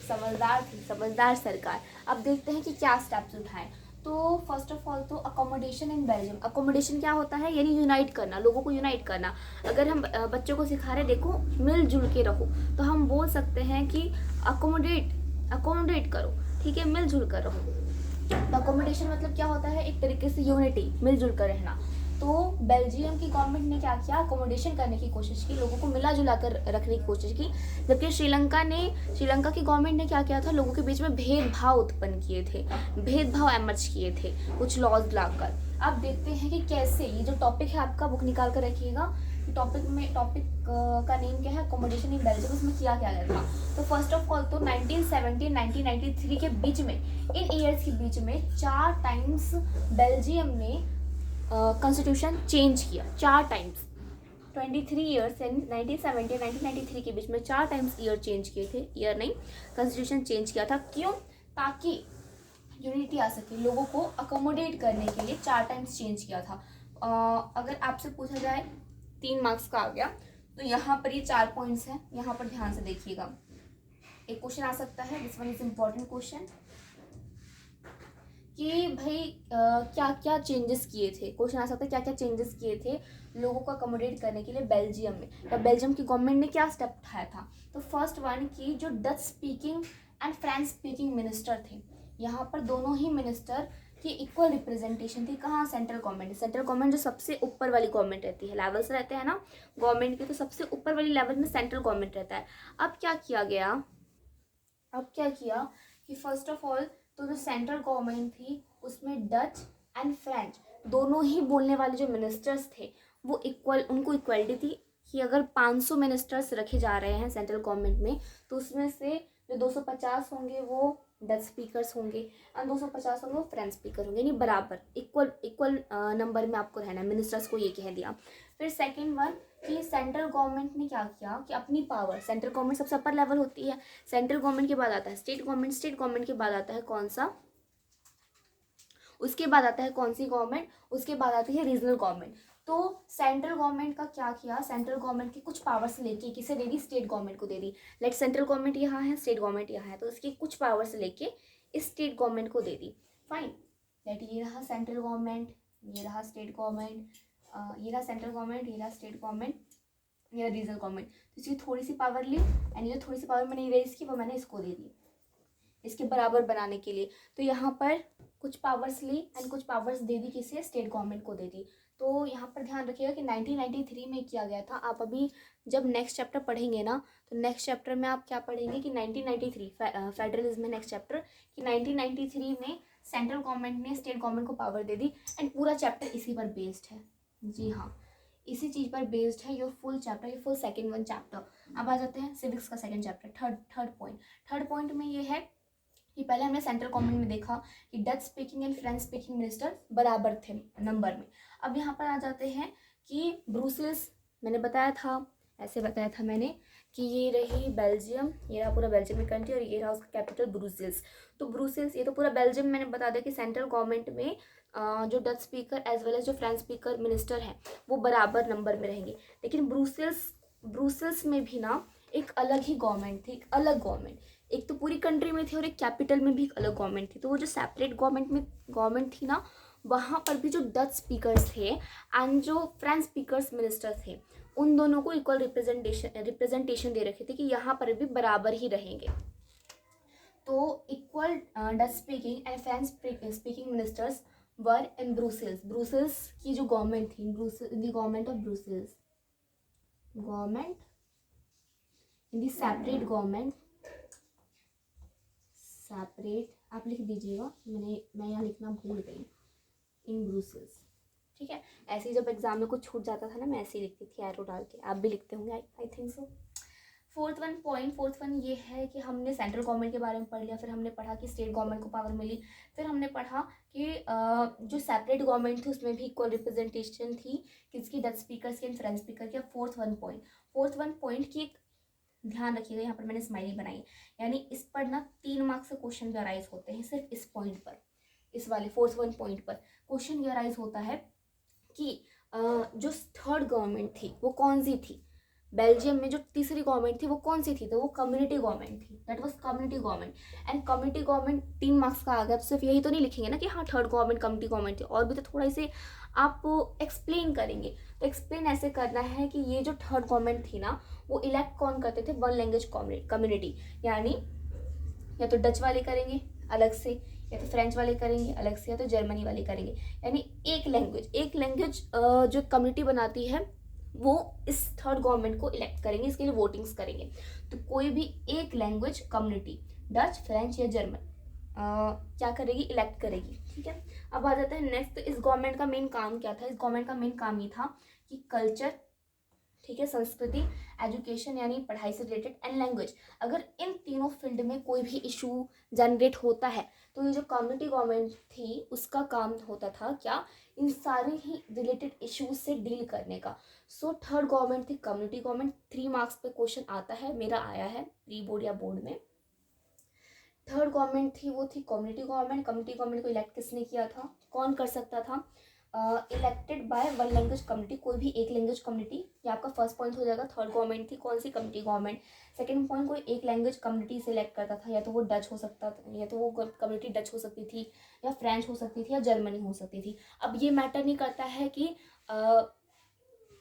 समझदार थी, समझदार सरकार। अब देखते हैं कि क्या स्टेप्स उठाए। तो फर्स्ट ऑफ ऑल तो अकोमोडेशन इन बेल्जियम। अकोमोडेशन क्या होता है? यानी यूनाइट करना, लोगों को यूनाइट करना। अगर हम बच्चों को सिखा रहे देखो मिलजुल के रहो, तो हम बोल सकते हैं कि अकोमोडेट करो, ठीक है, मिलजुल कर रहो। तो अकोमोडेशन मतलब क्या होता है? एक तरीके से यूनिटी, मिलजुल कर रहना। तो बेल्जियम की गवर्नमेंट ने क्या किया, अकोमोडेशन करने की कोशिश की, लोगों को मिला जुला कर रखने की कोशिश की, जबकि श्रीलंका की गवर्नमेंट ने क्या किया था, लोगों के बीच में भेदभाव उत्पन्न किए थे, भेदभाव एमर्ज किए थे कुछ लॉज लाकर। अब देखते हैं कि कैसे, ये जो टॉपिक है आपका बुक निकाल कर रखिएगा, टॉपिक का नेम क्या है, अकोमोडेशन इन बेल्जियम, इसमें किया क्या गया था। तो फर्स्ट ऑफ ऑल तो 1970 1993 के बीच में, इन ईयर्स के बीच में 4 टाइम्स बेल्जियम ने कॉन्स्टिट्यूशन चेंज किया, 4 टाइम्स। 23 ईयर्स यानी 1970 1993 के बीच में 4 टाइम्स ईयर चेंज किए थे, ईयर नहीं, कॉन्स्टिट्यूशन चेंज किया था। क्यों? ताकि यूनिटी आ सके, लोगों को अकोमोडेट करने के लिए 4 टाइम्स चेंज किया था। अगर आपसे पूछा जाए 3 मार्क्स का आ गया, तो यहाँ पर ये 4 पॉइंट्स हैं, यहाँ पर ध्यान से देखिएगा। एक क्वेश्चन आ सकता है, this one is important question, कि भाई क्या क्या चेंजेस किए थे, क्वेश्चन आ सकता है क्या क्या चेंजेस किए थे लोगों को अकोमोडेट करने के लिए बेल्जियम में, या बेल्जियम की गवर्नमेंट ने क्या स्टेप उठाया था। तो फर्स्ट वन की जो Dutch speaking and French speaking minister थे, यहाँ पर दोनों ही मिनिस्टर की इक्वल रिप्रेजेंटेशन थी। कहाँ? सेंट्रल गवर्नमेंट जो सबसे ऊपर वाली गवर्नमेंट रहती है, लेवल्स रहते हैं ना गवर्नमेंट के, तो सबसे ऊपर वाली लेवल में सेंट्रल गवर्नमेंट रहता है। अब क्या किया कि फर्स्ट ऑफ ऑल तो जो सेंट्रल गवर्नमेंट थी उसमें डच एंड फ्रेंच दोनों ही बोलने वाले जो मिनिस्टर्स थे वो उनको इक्वलिटी थी, कि अगर 500 मिनिस्टर्स रखे जा रहे हैं सेंट्रल गवर्नमेंट में, तो उसमें से जो 250 होंगे वो डच स्पीकर्स होंगे और 250 होंगे वो फ्रेंच स्पीकर होंगे, यानी बराबर इक्वल नंबर में आपको रहना है, मिनिस्टर्स को ये कह दिया। फिर सेकेंड वन कि सेंट्रल गवर्नमेंट ने क्या किया कि अपनी पावर, सेंट्रल गवर्नमेंट सबसे अपर लेवल होती है, सेंट्रल गवर्नमेंट के बाद आता है स्टेट गवर्नमेंट के बाद आता है कौन सा, उसके बाद आता है कौन सी गवर्नमेंट, उसके बाद आती है रीजनल गवर्नमेंट। तो सेंट्रल गवर्नमेंट का क्या किया, सेंट्रल गवर्नमेंट की कुछ पावर्स लेके किसे दे दी, स्टेट गवर्नमेंट को दे दी। लाइक सेंट्रल गवर्नमेंट यहाँ है, स्टेट गवर्नमेंट यहाँ है, तो उसकी कुछ पावर्स लेके स्टेट गवर्नमेंट को दे दी। फाइन, लाइक ये रहा सेंट्रल गवर्नमेंट, ये रहा स्टेट गवर्नमेंट, ये रहा सेंट्रल गवर्नमेंट, ये रहा स्टेट गवर्नमेंट, ये रहा रीजनल गवर्नमेंट। तो इसकी थोड़ी सी पावर ली, एंड ये थोड़ी सी पावर मैंने इरेज की वो मैंने इसको दे दी इसके बराबर बनाने के लिए। तो यहाँ पर कुछ पावर्स ली एंड कुछ पावर्स दे दी, किसे, स्टेट गवर्नमेंट को दे दी। तो यहाँ पर ध्यान रखिएगा कि 1993 में किया गया था। आप अभी जब नेक्स्ट चैप्टर पढ़ेंगे ना, तो नेक्स्ट चैप्टर में आप क्या पढ़ेंगे कि 1993 फेडरलिज्म में नेक्स्ट चैप्टर, कि 1993 में सेंट्रल गवर्नमेंट ने स्टेट गवर्नमेंट को पावर दे दी, एंड पूरा चैप्टर इसी पर बेस्ड है। जी हाँ, इसी चीज़ पर बेस्ड है योर फुल चैप्टर, ये फुल सेकेंड वन चैप्टर। अब आ जाते हैं सिविक्स का सेकेंड चैप्टर, थर्ड पॉइंट में ये है कि पहले हमने सेंट्रल गवर्नमेंट में देखा कि Dutch speaking and French speaking minister बराबर थे नंबर में। अब यहाँ पर आ जाते हैं कि ब्रुसेल्स, मैंने बताया था, ऐसे बताया था मैंने कि ये रही बेल्जियम, ये रहा पूरा बेल्जियम की कंट्री, और ये रहा उसका कैपिटल ब्रुसेल्स। तो ब्रुसेल्स, ये तो पूरा बेल्जियम, मैंने बता दिया कि सेंट्रल गवर्नमेंट में जो Dutch speaker as well as जो फ्रेंच स्पीकर मिनिस्टर हैं वो बराबर नंबर में रहेंगे। लेकिन ब्रुसेल्स में भी ना एक अलग ही गवर्नमेंट थी, एक अलग गवर्नमेंट, एक तो पूरी कंट्री में थी और एक कैपिटल में भी एक अलग गवर्नमेंट थी। तो वो जो सेपरेट गवर्नमेंट थी ना, वहाँ पर भी जो डच स्पीकर्स थे एंड जो फ्रेंच स्पीकर्स मिनिस्टर थे, उन दोनों को इक्वल रिप्रेजेंटेशन दे रखे थे कि यहाँ पर भी बराबर ही रहेंगे। तो equal Dutch speaking and French speaking ministers were in Brussels की जो गवर्नमेंट थी, the government of Brussels, government in the separate government, separate आप लिख दीजिएगा, मैं यहाँ लिखना भूल गई, इन ब्रुसेल्स। ठीक है, ऐसे ही जब एग्जाम में कुछ छूट जाता था ना, मैं ऐसे ही लिखती थी एरो डाल के, आप भी लिखते होंगे, I think so. Fourth one ये है कि हमने सेंट्रल गवर्नमेंट के बारे में पढ़ लिया, फिर हमने पढ़ा कि स्टेट गवर्नमेंट को पावर मिली, फिर हमने पढ़ा कि जो सेपरेट गवर्नमेंट थी उसमें भी इक्वल रिप्रेजेंटेशन थी किसकी, डच स्पीकर्स की एंड फ्रेंच स्पीकर की। फोर्थ वन पॉइंट की ध्यान रखिएगा, यहाँ पर मैंने स्माइली बनाई, यानी इस पर ना 3 मार्क्स से क्वेश्चन भी अराइज होते हैं, सिर्फ इस पॉइंट पर, इस वाले फोर्थ वन पॉइंट पर क्वेश्चन ये अराइज होता है कि जो थर्ड गवर्नमेंट थी वो कौन सी थी, बेल्जियम में जो तीसरी गवर्नमेंट थी वो कौन सी थी, तो वो कम्युनिटी गवर्नमेंट थी, that was community government. And community government 3 marks का आ गया, तो सिर्फ यही तो नहीं लिखेंगे ना कि हाँ थर्ड गवर्नमेंट कम्युनिटी गवर्नमेंट थी, और भी तो थोड़ा इसे आप एक्सप्लेन करेंगे। तो एक्सप्लेन ऐसे करना है कि ये जो थर्ड गवर्नमेंट थी ना, वो इलेक्ट कौन करते थे, वन लैंग्वेज कम्युनिटी, यानी या तो डच वाले करेंगे अलग से, या तो फ्रेंच वाले करेंगे अलग से, या तो जर्मनी वाले करेंगे। यानी एक लैंग्वेज जो कम्युनिटी बनाती है वो इस थर्ड गवर्नमेंट को इलेक्ट करेंगे, इसके लिए वोटिंग्स करेंगे। तो कोई भी एक लैंग्वेज कम्युनिटी, डच, फ्रेंच या जर्मन, क्या करेगी, इलेक्ट करेगी। ठीक है, अब आ जाता है नेक्स्ट। इस गवर्नमेंट का मेन काम क्या था? इस गवर्नमेंट का मेन काम ये था कि कल्चर, ठीक है, संस्कृति, एजुकेशन यानी पढ़ाई से रिलेटेड, एंड लैंग्वेज, अगर इन तीनों फील्ड में कोई भी इशू जनरेट होता है तो ये जो कम्युनिटी गवर्नमेंट थी उसका काम होता था क्या, इन सारे ही रिलेटेड इश्यूज से डील करने का। सो थर्ड गवर्नमेंट थी कम्युनिटी गवर्नमेंट। 3 मार्क्स पे क्वेश्चन आता है, मेरा आया है प्री बोर्ड या बोर्ड में। थर्ड गवर्नमेंट थी वो थी कम्युनिटी गवर्नमेंट। कम्युनिटी गवर्नमेंट को इलेक्ट किसने किया था, कौन कर सकता था? Elected by one language community, कोई भी एक लैंग्वेज कम्युनिटी। ये आपका फर्स्ट पॉइंट हो जाएगा। थर्ड गवर्नमेंट थी कौन सी, कम्युनिटी गवर्नमेंट। सेकंड पॉइंट, कोई एक लैंग्वेज कम्युनिटी सेलेक्ट करता था, या तो वो डच हो सकता था, या तो वो कम्युनिटी डच हो सकती थी, या फ्रेंच हो सकती थी, या जर्मनी हो सकती थी। अब ये मैटर नहीं करता है कि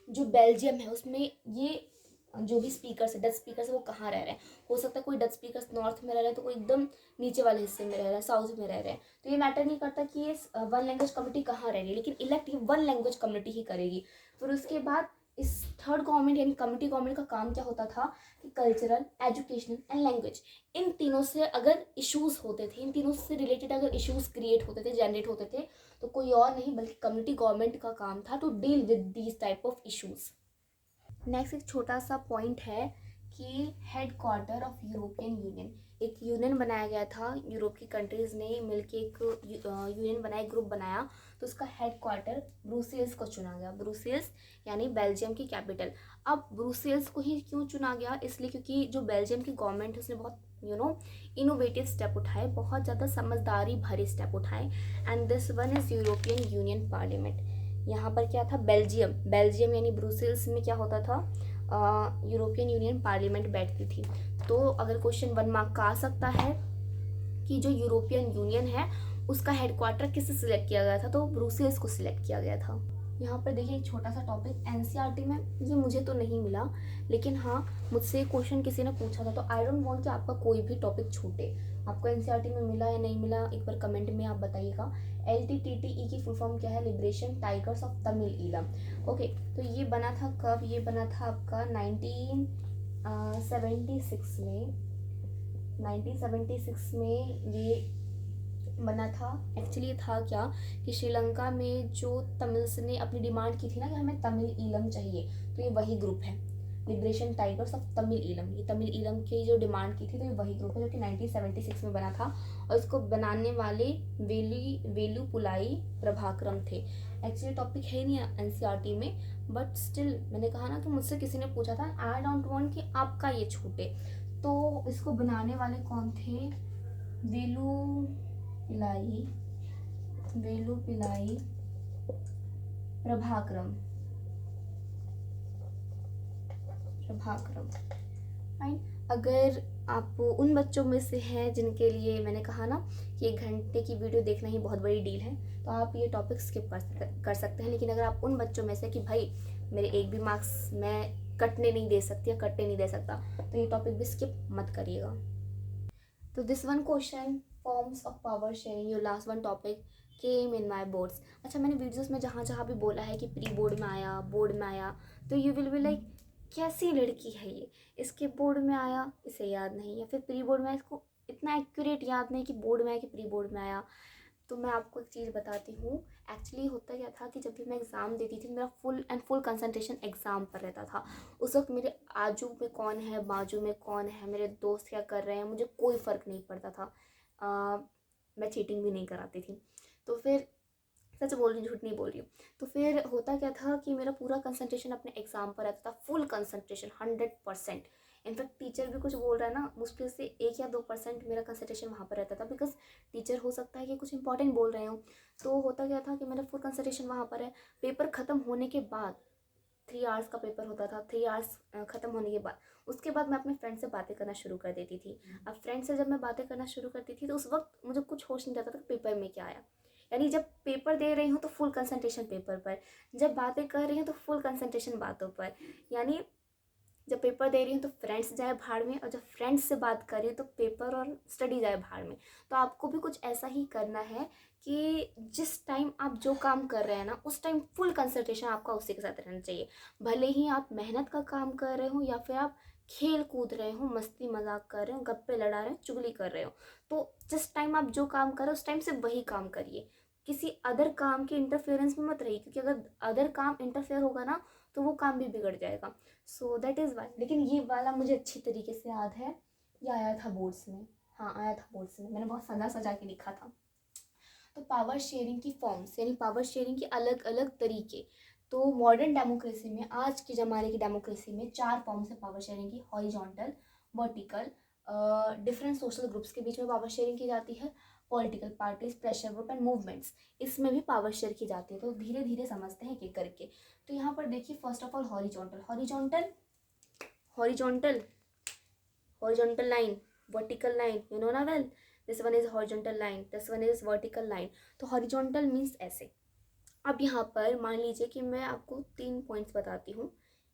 जो बेल्जियम है उसमें ये जो भी स्पीकर्स है, डच स्पीकर्स है, वो कहाँ रह रहे हैं। हो सकता है कोई डच स्पीकर्स नॉर्थ में रह रहे हैं, तो कोई एकदम नीचे वाले हिस्से में रह रहा है, साउथ में रह रहे हैं। तो ये मैटर नहीं करता कि ये वन लैंग्वेज कम्युनिटी कहाँ रह रही है, लेकिन इलेक्ट ये वन लैंग्वेज कम्युनिटी ही करेगी। फिर उसके बाद इस थर्ड गवर्नमेंट यानी कम्युनिटी गवर्नमेंट का काम क्या होता था कि कल्चरल, एजुकेशनल एंड लैंग्वेज, इन तीनों से अगर इश्यूज होते थे, इन तीनों से रिलेटेड अगर इश्यूज क्रिएट होते थे, जनरेट होते थे, तो कोई और नहीं बल्कि कम्युनिटी गवर्नमेंट का काम था to deal with these type of issues. Next एक छोटा सा पॉइंट है कि headquarter of European Union, एक यूनियन बनाया गया था, यूरोप की कंट्रीज़ ने मिलकर एक यूनियन बनाया, ग्रुप बनाया, तो उसका हेड क्वार्टर ब्रुसेल्स को चुना गया। ब्रुसेल्स यानी बेल्जियम की कैपिटल। अब ब्रुसेल्स को ही क्यों चुना गया, इसलिए क्योंकि जो बेल्जियम की गवर्नमेंट है उसने बहुत इनोवेटिव स्टेप उठाए, बहुत ज़्यादा समझदारी भरे स्टेप उठाए। And this one is European union parliament. यहाँ पर क्या था, बेल्जियम यानी ब्रुसेल्स में क्या होता था, यूरोपियन यूनियन पार्लियामेंट बैठती थी। तो अगर क्वेश्चन 1 मार्क का आ सकता है कि जो यूरोपियन यूनियन है उसका हेडक्वार्टर किससे सिलेक्ट किया गया था, तो ब्रुसेल्स को सिलेक्ट किया गया था। यहाँ पर देखिए एक छोटा सा टॉपिक, एनसीईआरटी में ये मुझे तो नहीं मिला, लेकिन हाँ मुझसे क्वेश्चन किसी ने पूछा था, तो आई डोंट वांट कि आपका कोई भी टॉपिक छूटे। आपको एनसीईआरटी में मिला या नहीं मिला, एक बार कमेंट में आप बताइएगा। LTTTE की फुल फॉर्म क्या है, liberation tigers of Tamil Eelam. Okay, तो ये बना था कब, ये बना था आपका 1976 में। 1976 में ये बना था। एक्चुअली था क्या कि श्रीलंका में जो तमिल्स ने अपनी डिमांड की थी ना कि हमें तमिल ईलम चाहिए, तो ये वही ग्रुप है, liberation tigers of Tamil Eelam. ये तमिल ईलम की जो डिमांड की थी तो ये वही ग्रुप है जो कि 1976 में बना था, और इसको बनाने वाले वेलुपुलाई प्रभाकरम थे। एक्चुअली टॉपिक है नहीं एनसीईआरटी में, बट स्टिल मैंने कहा ना कि मुझसे किसी ने पूछा था, आई डोंट वांट कि आपका ये छूटे। तो इसको बनाने वाले कौन थे, वेलुपिलाई प्रभाकरम। फाइन। अगर आप उन बच्चों में से हैं जिनके लिए मैंने कहा ना कि 1 घंटे की वीडियो देखना ही बहुत बड़ी डील है, तो आप ये टॉपिक स्किप कर सकते हैं। लेकिन अगर आप उन बच्चों में से कि भाई मेरे एक भी मार्क्स मैं कटने नहीं दे सकती या कटने नहीं दे सकता, तो ये टॉपिक भी स्किप मत करिएगा। तो this one question, forms of power sharing, your last one topic came in my boards. अच्छा, मैंने वीडियोस में जहाँ जहाँ भी बोला है कि प्री बोर्ड में आया, बोर्ड में आया, तो यू विल बी लाइक कैसी लड़की है ये, इसके बोर्ड में आया इसे याद नहीं, या फिर प्री बोर्ड में इसको इतना एक्यूरेट याद नहीं कि बोर्ड में आया कि प्री बोर्ड में आया। तो मैं आपको एक चीज़ बताती हूँ। एक्चुअली होता क्या था कि जब भी मैं एग्ज़ाम देती थी, मेरा full and full concentration exam पर रहता था। उस वक्त मेरे आजू में कौन है, बाजू में कौन है, मेरे दोस्त क्या कर रहे हैं, मुझे कोई फ़र्क नहीं पड़ता था। मैं चीटिंग भी नहीं कराती थी। तो फिर सच बोल रही हूँ, झूठ नहीं बोल रही हूँ। तो फिर होता क्या था कि मेरा पूरा कंसंट्रेशन अपने एग्ज़ाम पर रहता था, फुल कंसंट्रेशन 100%। इनफैक्ट टीचर भी कुछ बोल रहा है ना, मुश्किल से 1 या 2% मेरा कंसंट्रेशन वहाँ पर रहता था, बिकॉज टीचर हो सकता है कि कुछ इंपॉर्टेंट बोल रहे हो। तो होता क्या था कि मेरा फुल कंसंट्रेशन वहाँ पर है। पेपर ख़त्म होने के बाद 3 आवर्स का पेपर होता था, 3 आवर्स ख़त्म होने के बाद उसके बाद मैं अपने फ्रेंड से बातें करना शुरू कर देती थी। अब फ्रेंड से जब मैं बातें करना शुरू करती थी तो उस वक्त मुझे कुछ होश नहीं रहता था कि पेपर में क्या आया। यानी जब पेपर दे रही हूँ तो फुल कंसंट्रेशन पेपर पर, जब बातें कर रही हूँ तो फुल कंसंट्रेशन बातों पर। यानी जब पेपर दे रही हूँ तो फ्रेंड्स जाए भाड़ में, और जब फ्रेंड्स से बात कर रही हूँ तो पेपर और स्टडी जाए भाड़ में। तो आपको भी कुछ ऐसा ही करना है कि जिस टाइम आप जो काम कर रहे हैं ना, उस टाइम फुल कंसंट्रेशन आपका उसी के साथ रहना चाहिए। भले ही आप मेहनत का काम कर रहे हो या फिर आप खेल कूद रहे हो, मस्ती मजाक कर रहे हो, गप्पे लड़ा रहे हो, चुगली कर रहे हो, तो जिस टाइम आप जो काम कर रहे हो उस टाइम से वही काम करिए। किसी अदर काम के इंटरफेरेंस में मत रहिए, क्योंकि अगर अदर काम इंटरफेयर होगा ना तो वो काम भी बिगड़ जाएगा। सो दैट इज़ वाई। लेकिन ये वाला मुझे अच्छी तरीके से याद है, ये आया था बोर्ड्स में। हाँ, आया था बोर्ड्स में, मैंने बहुत सजा सजा के लिखा था। तो पावर शेयरिंग की फॉर्म्स, यानी पावर शेयरिंग के अलग अलग तरीके। तो मॉडर्न डेमोक्रेसी में, आज के ज़माने की डेमोक्रेसी में 4 फॉर्म्स है पावर शेयरिंग की: horizontal, vertical, different social groups के बीच में पावर शेयरिंग की जाती है, political parties, pressure group and movements, इसमें भी पावर शेयर की जाती है। तो धीरे धीरे समझते हैं एक एक करके। तो यहाँ पर देखिए, first of all horizontal. Horizontal horizontal horizontal line, vertical line, you know ना well, this one is horizontal line, this one is vertical line। तो horizontal means ऐसे। अब यहाँ पर मान लीजिए कि मैं आपको 3 पॉइंट्स बताती हूँ।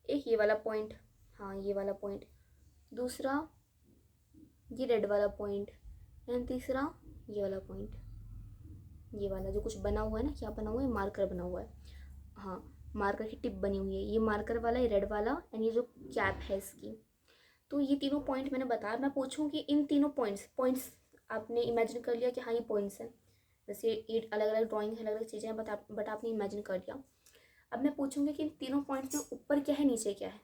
एक ये वाला पॉइंट, हाँ ये वाला पॉइंट, दूसरा ये रेड वाला पॉइंट, एंड तीसरा ये वाला पॉइंट। ये वाला जो कुछ बना हुआ है ना, क्या बना हुआ है, मार्कर बना हुआ है, हाँ मार्कर की टिप बनी हुई है, ये मार्कर वाला, ये रेड वाला, एंड ये जो कैप है इसकी। तो ये तीनों पॉइंट मैंने बताया। मैं पूछूं कि इन तीनों पॉइंट्स आपने इमेजिन कर लिया कि हाँ ये पॉइंट्स हैं, जैसे ये अलग अलग ड्राइंग है, अलग अलग चीज़ें हैं, बट आपने इमेजिन कर लिया। अब मैं पूछूंगी कि इन तीनों पॉइंट्स में ऊपर क्या है, नीचे क्या है,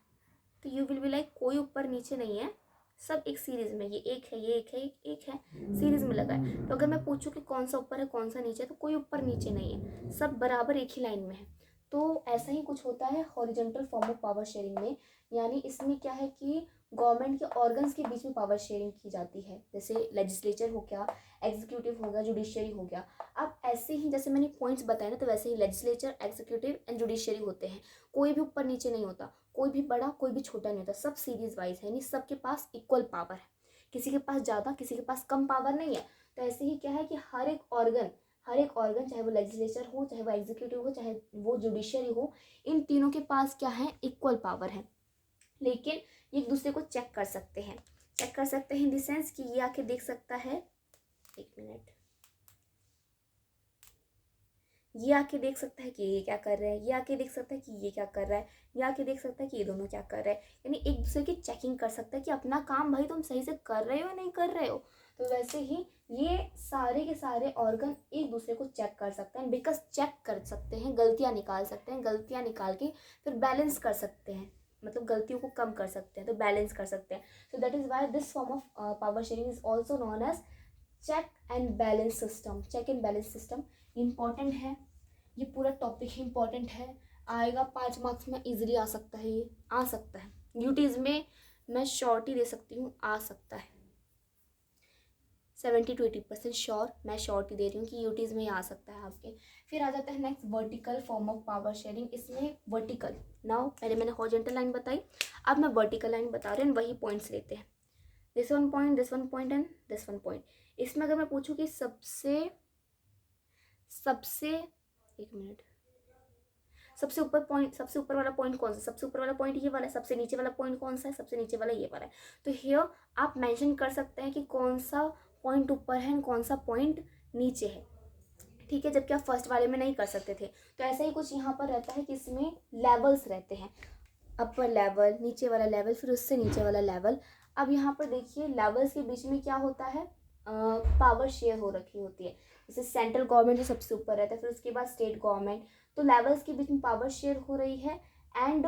तो यू विल बी लाइक कोई ऊपर नीचे नहीं है, सब एक सीरीज़ में, ये एक है, ये एक है, एक है, सीरीज़ में लगा है। तो अगर मैं पूछूं कि कौन सा ऊपर है कौन सा नीचे है, तो कोई ऊपर नीचे नहीं है, सब बराबर एक ही लाइन में है। तो ऐसा ही कुछ होता है horizontal form of power sharing में। यानी इसमें क्या है कि गवर्नमेंट के ऑर्गन्स के बीच में पावर शेयरिंग की जाती है, जैसे लेजिस्लेचर हो गया, एग्जीक्यूटिव हो गया, जुडिशियरी हो गया। अब ऐसे ही जैसे मैंने पॉइंट्स बताए ना, तो वैसे ही लेजिस्लेचर, एग्जीक्यूटिव एंड जुडिशियरी होते हैं। कोई भी ऊपर नीचे नहीं होता, कोई भी बड़ा कोई भी छोटा नहीं होता, सब सीरीज वाइज है, यानी सबके पास इक्वल पावर है, किसी के पास ज़्यादा किसी के पास कम पावर नहीं है। तो ऐसे ही क्या है कि हर एक ऑर्गन, चाहे वो लेजिस्लेचर हो, चाहे वो एग्जीक्यूटिव हो, चाहे वो जुडिशियरी हो, इन तीनों के पास क्या है, इक्वल पावर है। लेकिन ये एक दूसरे को चेक कर सकते हैं, इन द सेंस कि ये आके देख सकता है, एक मिनट, ये आके देख सकता है कि ये क्या कर रहा है, ये आके देख सकता है कि ये क्या कर रहा है, ये आके देख सकता है कि ये दोनों क्या कर रहे हैं। यानी एक दूसरे की चेकिंग कर सकता है कि अपना काम भाई तुम सही से कर रहे हो या नहीं कर रहे हो। तो वैसे ही ये सारे के सारे ऑर्गन एक दूसरे को चेक कर सकते हैं, बिकॉज चेक कर सकते हैं, गलतियाँ निकाल सकते हैं, गलतियाँ निकाल के फिर बैलेंस कर सकते हैं, मतलब गलतियों को कम कर सकते हैं, तो बैलेंस कर सकते हैं। So that is why this form of power sharing is also known as check and balance system. Check and balance system important है, ये पूरा टॉपिक इम्पॉर्टेंट है, आएगा 5 मार्क्स में इजीली आ सकता है, ये आ सकता है यूटीज़ में, मैं श्योरिटी दे सकती हूँ आ सकता है, 70 to 80% श्योर मैं श्योरिटी दे रही हूँ कि यूटीज़ में ये आ सकता है आपके। फिर आ जाता है next vertical form of power sharing. इसमें वर्टिकल, नाउ पहले मैंने हॉरिजॉन्टल लाइन बताई, अब मैं वर्टिकल लाइन बता रही हूँ, वही पॉइंट्स लेते हैं, this one point, this one point and this one point. इसमें अगर मैं पूछूँ कि सबसे एक मिनट, सबसे ऊपर वाला पॉइंट कौन सा, सबसे ऊपर वाला पॉइंट ये वाला है, सबसे नीचे वाला पॉइंट कौन सा है, सबसे नीचे वाला ये वाला है। तो हियर आप मेंशन कर सकते हैं कि कौन सा पॉइंट ऊपर है और कौन सा पॉइंट नीचे है, ठीक है, जबकि आप फर्स्ट वाले में नहीं कर सकते थे। तो ऐसा ही कुछ यहाँ पर रहता है कि इसमें लेवल्स रहते हैं, अपर लेवल, नीचे वाला लेवल, फिर उससे नीचे वाला लेवल। अब यहाँ पर देखिए लेवल्स के बीच में क्या होता है, पावर शेयर हो रखी होती है, जैसे सेंट्रल गवर्नमेंट जो सबसे ऊपर रहता है, फिर उसके बाद स्टेट गवर्नमेंट, तो लेवल्स के बीच में पावर शेयर हो रही है। एंड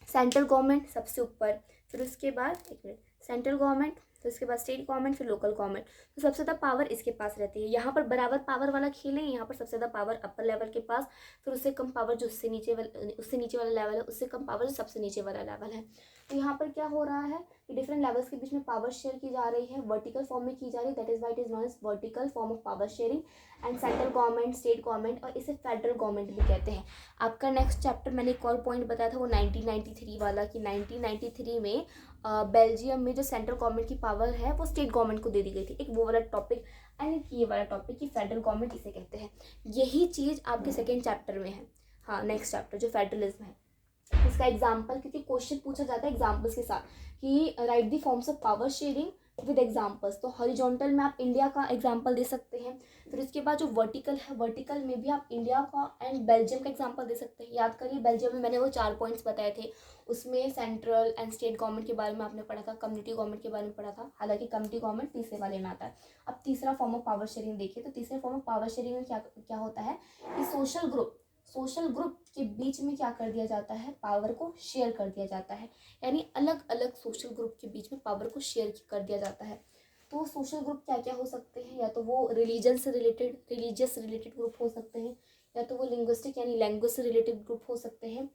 सेंट्रल गवर्नमेंट सबसे ऊपर, फिर उसके बाद एक मिनट, सेंट्रल गवर्नमेंट, फिर उसके बाद स्टेट गवर्नमेंट, फिर लोकल गवर्नमेंट। तो सबसे ज़्यादा पावर इसके पास रहती है, यहाँ पर बराबर पावर वाला खेल है, यहाँ पर सबसे ज़्यादा पावर अपर लेवल के पास, फिर उससे कम पावर जो उससे नीचे वाला लेवल है, उससे कम पावर जो सबसे नीचे वाला लेवल है। तो यहाँ पर क्या हो रहा है कि डिफरेंट लेवल्स के बीच में पावर शेयर की जा रही है, वर्टिकल फॉर्म में की जा रही है, that is why it is known as vertical form of power sharing. And central government, state government, और इसे फेडरल गवर्नमेंट भी कहते हैं। आपका नेक्स्ट चैप्टर मैंने एक और पॉइंट बताया था, वो 1993 वाला, कि 1993 में बेल्जियम में जो सेंट्रल गवर्नमेंट की पावर है वो स्टेट गवर्नमेंट को दे दी गई थी, एक वो वाला टॉपिक। एंड ये वाला टॉपिक कि फेडरल गवर्नमेंट इसे कहते हैं। यही चीज़ आपके सेकेंड चैप्टर में है, हाँ नेक्स्ट चैप्टर जो फेडरलिज्म है, इसका एग्जाम्पल, क्योंकि क्वेश्चन पूछा जाता है एग्जाम्पल्स के साथ कि write the forms of power sharing with examples. तो हॉरिजॉन्टल में आप इंडिया का एग्जाम्पल दे सकते हैं। फिर इसके बाद जो वर्टिकल है, वर्टिकल में भी आप इंडिया का एंड बेल्जियम का एग्जाम्पल दे सकते हैं। याद करिए बेल्जियम में मैंने वो 4 पॉइंट्स बताए थे, उसमें सेंट्रल एंड स्टेट गवर्नमेंट के बारे में आपने पढ़ा था, कम्युनिटी गवर्नमेंट के बारे में पढ़ा था। हालांकि कम्युनिटी गवर्नमेंट तीसरे वाले में आता है। अब तीसरा फॉर्म ऑफ पावर शेयरिंग देखिए, तो तीसरे फॉर्म ऑफ पावर शेयरिंग में क्या क्या होता है कि सोशल ग्रुप के बीच में क्या कर दिया जाता है, पावर को शेयर कर दिया जाता है। यानी अलग अलग सोशल ग्रुप के बीच में पावर को शेयर कर दिया जाता है। तो सोशल ग्रुप क्या क्या हो सकते हैं, या तो वो रिलीजियस रिलेटेड ग्रुप हो सकते हैं, या तो वो लिंग्विस्टिक यानी लैंग्वेज से रिलेटेड ग्रुप हो सकते हैं।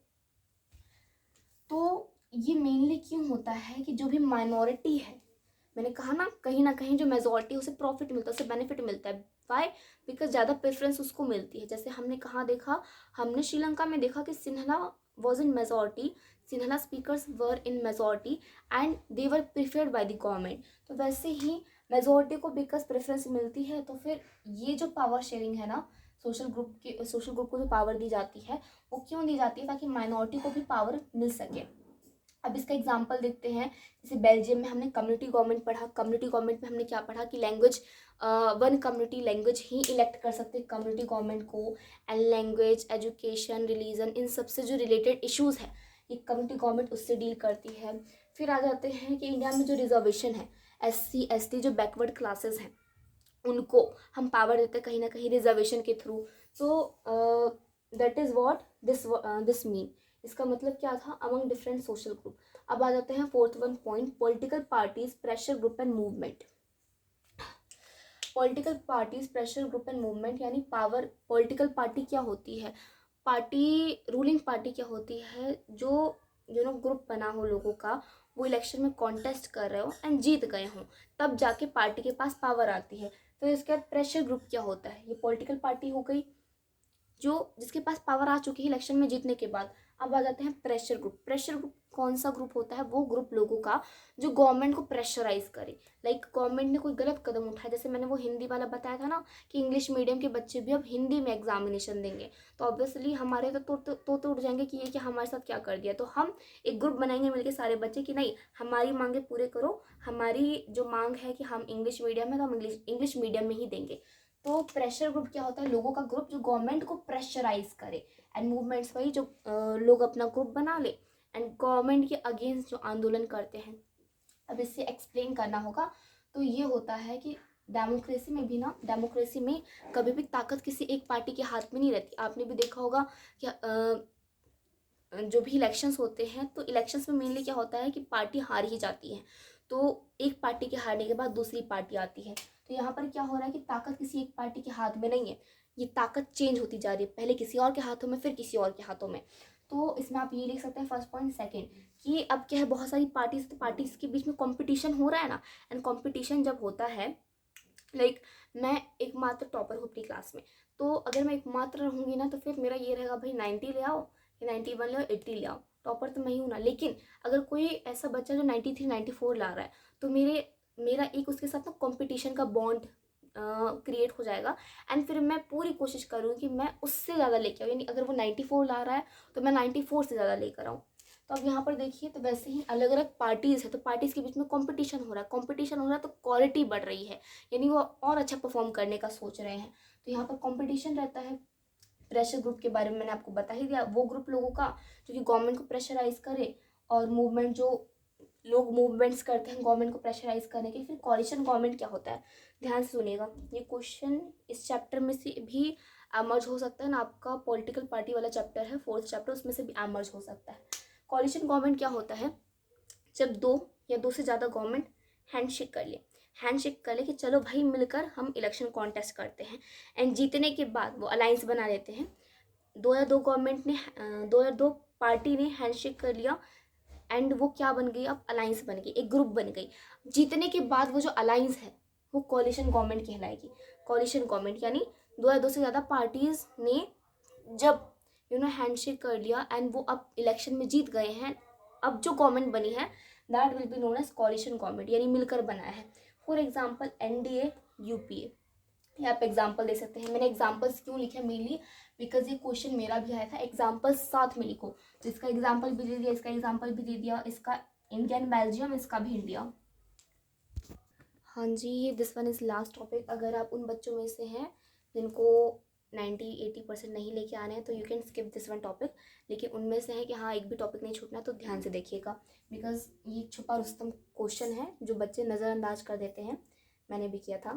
तो ये मेनली क्यों होता है कि जो भी माइनॉरिटी है, मैंने कहा ना कहीं जो मेजॉरिटी है उसे प्रॉफिट मिलता है, उसे बेनिफिट मिलता है। वाई? बिकॉज ज़्यादा प्रेफरेंस उसको मिलती है। जैसे हमने कहाँ देखा, हमने श्रीलंका में देखा कि Sinhala was in majority, Sinhala speakers were in majority and they were preferred by the government. तो वैसे ही मेजॉरिटी को बिकॉज प्रेफरेंस मिलती है, तो फिर ये जो पावर शेयरिंग है ना, सोशल ग्रुप को जो पावर दी जाती है वो क्यों दी जाती है, ताकि माइनॉरिटी को भी पावर मिल सके। अब इसका एग्जांपल देखते हैं। जैसे बेल्जियम में हमने कम्युनिटी गवर्नमेंट पढ़ा, कम्युनिटी गवर्नमेंट में हमने क्या पढ़ा कि लैंग्वेज, वन कम्युनिटी लैंग्वेज ही इलेक्ट कर सकते हैं कम्युनिटी गवर्नमेंट को। एंड लैंग्वेज, एजुकेशन, रिलीजन, इन सबसे जो रिलेटेड इश्यूज़ है ये कम्युनिटी गवर्नमेंट उससे डील करती है। फिर आ जाते हैं कि इंडिया में जो रिजर्वेशन है, SC ST जो बैकवर्ड क्लासेस हैं उनको हम पावर देते हैं कहीं ना कहीं रिजर्वेशन के थ्रू। तो that is what this mean. इसका मतलब क्या था, अमंग डिफरेंट सोशल ग्रुप। अब आ जाते हैं fourth one point, political parties, pressure group and movement. Political parties, pressure group and movement यानी पावर। पॉलिटिकल पार्टी क्या होती है, पार्टी, रूलिंग पार्टी क्या होती है, जो ग्रुप बना हो लोगों का, वो इलेक्शन में कॉन्टेस्ट कर रहे हो एंड जीत गए हों, तब जाके पार्टी के पास पावर आती है। फिर इसके बाद प्रेशर ग्रुप क्या होता है, ये पॉलिटिकल पार्टी हो गई जो जिसके पास पावर आ चुकी है इलेक्शन में जीतने के बाद। अब आ जाते हैं प्रेशर ग्रुप। प्रेशर ग्रुप कौन सा ग्रुप होता है, वो ग्रुप लोगों का जो गवर्नमेंट को प्रेशराइज करे। लाइक गवर्नमेंट ने कोई गलत कदम उठाया, जैसे मैंने वो हिंदी वाला बताया था ना कि इंग्लिश मीडियम के बच्चे भी अब हिंदी में एग्जामिनेशन देंगे, तो ऑब्वियसली हमारे तो उठ जाएंगे कि ये कि हमारे साथ क्या कर दिया। तो हम एक ग्रुप बनाएंगे मिलकर सारे बच्चे कि नहीं, हमारी मांगे पूरे करो, हमारी जो मांग है कि हम इंग्लिश मीडियम है तो हम इंग्लिश मीडियम में ही देंगे। तो प्रेशर ग्रुप क्या होता है, लोगों का ग्रुप जो गवर्नमेंट को प्रेशराइज करे। एंड मूवमेंट्स वही जो लोग अपना ग्रुप बना ले एंड गवर्नमेंट के अगेंस्ट जो आंदोलन करते हैं। अब इससे एक्सप्लेन करना होगा। तो ये होता है कि डेमोक्रेसी में भी ना, डेमोक्रेसी में कभी भी ताकत किसी एक पार्टी के हाथ में नहीं रहती। आपने भी देखा होगा कि जो भी इलेक्शंस होते हैं, तो इलेक्शंस में मेनली क्या होता है कि पार्टी हार ही जाती है, तो एक पार्टी के हारने के बाद दूसरी पार्टी आती है। तो यहाँ पर क्या हो रहा है कि ताकत किसी एक पार्टी के हाथ में नहीं है, ये ताकत चेंज होती जा रही है, पहले किसी और के हाथों में, फिर किसी और के हाथों में। तो इसमें आप ये लिख सकते हैं फर्स्ट पॉइंट। सेकंड कि अब क्या है, बहुत सारी पार्टीज, तो पार्टीज के बीच में कंपटीशन हो रहा है ना। एंड कंपटीशन जब होता है, लाइक मैं एकमात्र टॉपर हूँ अपनी क्लास में, तो अगर मैं एकमात्र रहूँगी ना, तो फिर मेरा ये रहेगा भाई 90 ले आओ, 91 ले आओ, 80 ले आओ, टॉपर तो मैं ही हूँ ना। लेकिन अगर कोई ऐसा बच्चा जो 93 94 ला रहा है, तो मेरा एक उसके साथ ना कॉम्पिटिशन का बॉन्ड क्रिएट हो जाएगा। एंड फिर मैं पूरी कोशिश करूँगी कि मैं उससे ज़्यादा लेके आऊँ, यानी अगर वो 94 ला रहा है तो मैं 94 से ज़्यादा लेकर आऊँ। तो अब यहाँ पर देखिए, तो वैसे ही अलग अलग पार्टीज़ है, तो पार्टीज़ के बीच में कंपटीशन हो रहा है, तो क्वालिटी बढ़ रही है, यानी वो और अच्छा परफॉर्म करने का सोच रहे हैं, तो यहाँ पर कंपटीशन रहता है। प्रेशर ग्रुप के बारे में मैंने आपको बता ही दिया, वो ग्रुप लोगों का जो कि गवर्नमेंट को प्रेशराइज करे। और मूवमेंट, जो लोग मूवमेंट्स करते हैं गवर्नमेंट को प्रेशराइज करने के। फिर कोalition गवर्नमेंट क्या होता है, ध्यान से सुनिएगा, ये क्वेश्चन इस चैप्टर में से भी एमर्ज हो सकता है ना, आपका पॉलिटिकल पार्टी वाला चैप्टर है 4th चैप्टर, उसमें से भी एमर्ज हो सकता है। कोalition गवर्नमेंट क्या होता है, जब 2 या 2 से ज़्यादा गवर्नमेंट हैंडशेक कर ले कि चलो भाई मिलकर हम इलेक्शन कॉन्टेस्ट करते हैं, एंड जीतने के बाद वो अलायंस बना लेते हैं। 2 या 2 पार्टी ने हैंडशेक कर लिया, एंड वो क्या बन गई, अब अलायंस बन गई, एक ग्रुप बन गई। जीतने के बाद वो जो अलायंस है वो कोalition गवर्नमेंट कहलाएगी। कोalition गवर्नमेंट यानी 2 या 2 से ज़्यादा पार्टीज ने जब हैंडशेक कर लिया एंड वो अब इलेक्शन में जीत गए हैं, अब जो गवर्नमेंट बनी है that will be known as coalition government, यानी मिलकर बना है। फॉर एग्जाम्पल NDA, UPA। या आप एग्जाम्पल दे सकते हैं। मैंने एग्जाम्पल्स क्यों लिखे मेनली बिकॉज ये क्वेश्चन मेरा भी आया था, एग्जाम्पल्स साथ में लिखो। तो इसका एग्जाम्पल भी दे दिया, इसका एग्जाम्पल भी दे दिया, इसका इंडिया एंड बेल्जियम, इसका भी इंडिया। हाँ जी, this one is last topic. अगर आप उन बच्चों में से हैं जिनको 90-80% नहीं लेके आने हैं तो you can skip this one topic. लेकिन उनमें से है कि हाँ एक भी टॉपिक नहीं छूटना, तो ध्यान से देखिएगा बिकॉज ये छुपा रुस्तम क्वेश्चन है जो बच्चे नज़रअंदाज कर देते हैं। मैंने भी किया था।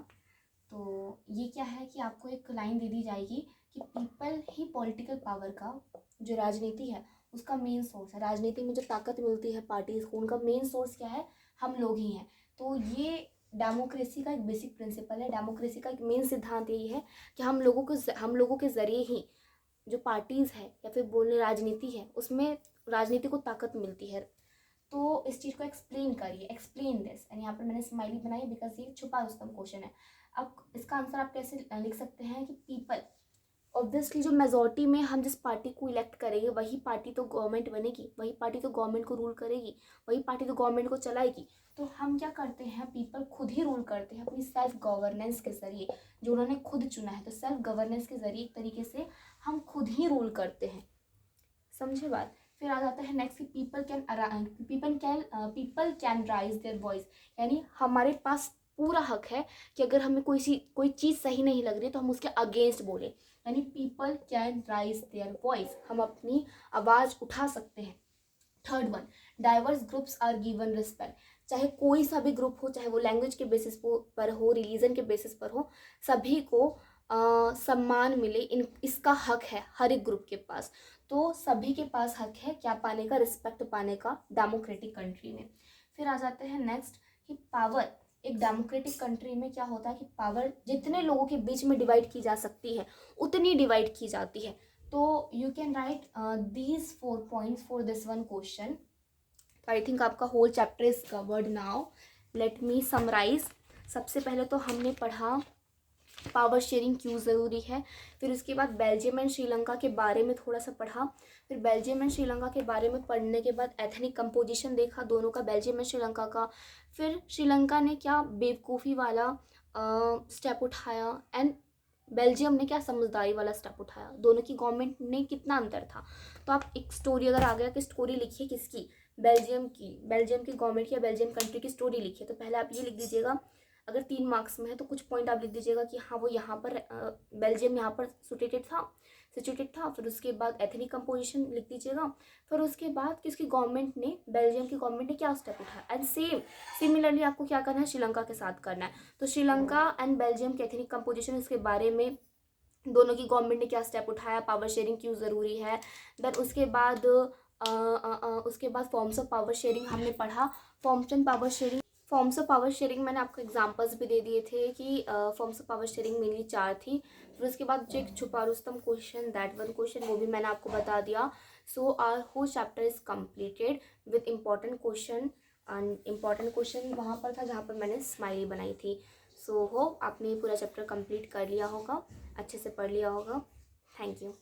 तो ये क्या है कि आपको एक लाइन दे दी जाएगी कि पीपल ही पॉलिटिकल पावर का, जो राजनीति है उसका मेन सोर्स है। राजनीति में जो ताकत मिलती है पार्टीज को, उनका मेन सोर्स क्या है? हम लोग ही हैं। तो ये डेमोक्रेसी का एक बेसिक प्रिंसिपल है। डेमोक्रेसी का एक मेन सिद्धांत यही है कि हम लोगों के ज़रिए ही जो पार्टीज़ है या फिर बोले राजनीति है, उसमें राजनीति को ताकत मिलती है। तो इस चीज़ को एक्सप्लेन करिए, एक्सप्लेन दिस। एंड यहाँ पर मैंने स्माइली बनाई बिकॉज ये छुपा रुस्तम क्वेश्चन है। अब इसका आंसर आप कैसे लिख सकते हैं कि पीपल, ऑब्वियसली जो मेजॉरिटी में हम जिस पार्टी को इलेक्ट करेंगे वही पार्टी तो गवर्नमेंट बनेगी, वही पार्टी तो गवर्नमेंट को रूल करेगी, वही पार्टी तो गवर्नमेंट को चलाएगी। तो हम क्या करते हैं, पीपल खुद ही रूल करते हैं अपनी सेल्फ गवर्नेंस के ज़रिए, जो उन्होंने खुद चुना है। तो सेल्फ गवर्नेंस के ज़रिए एक तरीके से हम खुद ही रूल करते हैं। समझे बात? फिर आ जाता है नेक्स्ट कि people can raise their voice, यानी हमारे पास पूरा हक है कि अगर हमें कोई चीज़ सही नहीं लग रही तो हम उसके अगेंस्ट बोलें। यानी people can raise their voice, हम अपनी आवाज़ उठा सकते हैं। Third one, diverse groups are given respect. चाहे कोई सा भी ग्रुप हो, चाहे वो लैंग्वेज के बेसिस पर हो, रिलीजन के बेसिस पर हो, सभी को सम्मान मिले, इसका हक है हर एक ग्रुप के पास। तो सभी के पास हक है क्या पाने का? रिस्पेक्ट पाने का, डेमोक्रेटिक कंट्री में। फिर आ जाते हैं नेक्स्ट कि पावर, एक डेमोक्रेटिक कंट्री में क्या होता है कि पावर जितने लोगों के बीच में डिवाइड की जा सकती है उतनी डिवाइड की जाती है। तो you can write these 4 points for this one question. I think आपका whole chapter is covered now. Let me summarize. सबसे पहले तो हमने पढ़ा पावर शेयरिंग क्यों ज़रूरी है, फिर उसके बाद बेल्जियम एंड श्रीलंका के बारे में थोड़ा सा पढ़ा, फिर बेल्जियम एंड श्रीलंका के बारे में पढ़ने के बाद एथनिक कंपोजिशन देखा दोनों का, बेल्जियम एंड श्रीलंका का। फिर श्रीलंका ने क्या बेवकूफ़ी वाला स्टेप उठाया एंड बेल्जियम ने क्या समझदारी वाला स्टेप उठाया, दोनों की गवर्नमेंट ने कितना अंतर था। तो आप एक स्टोरी अगर आ गया कि स्टोरी लिखिए किसकी, बेल्जियम की गवर्नमेंट की या बेल्जियम कंट्री की स्टोरी लिखिए। तो पहले आप ये लिख दीजिएगा, अगर 3 मार्क्स में है तो कुछ पॉइंट आप लिख दीजिएगा कि हाँ वो यहाँ पर बेल्जियम यहाँ पर सिचुएटेड था। फिर उसके बाद एथनिक कंपोजिशन लिख दीजिएगा। फिर उसके बाद कि उसकी गवर्नमेंट ने, बेल्जियम की गवर्नमेंट ने क्या स्टेप उठाया। एंड सिमिलरली आपको क्या करना है, श्रीलंका के साथ करना है। तो श्रीलंका एंड बेल्जियम के एथनिक कंपोजिशन, इसके बारे में दोनों की गवर्नमेंट ने क्या स्टेप उठाया, पावर शेयरिंग क्यों ज़रूरी है। देन उसके बाद फॉर्म्स ऑफ पावर शेयरिंग हमने पढ़ा। फॉर्म्स ऑफ पावर शेयरिंग मैंने आपको एग्जांपल्स भी दे दिए थे कि forms of power sharing mainly 4 थी। फिर उसके बाद जो एक छुपा रुस्तम क्वेश्चन, दैट वन क्वेश्चन, वो भी मैंने आपको बता दिया। So our whole chapter is completed with important question. And important question वहाँ पर था जहाँ पर मैंने स्माइली बनाई थी। सो होप आपने पूरा चैप्टर कंप्लीट कर लिया होगा, अच्छे से पढ़ लिया होगा। Thank you.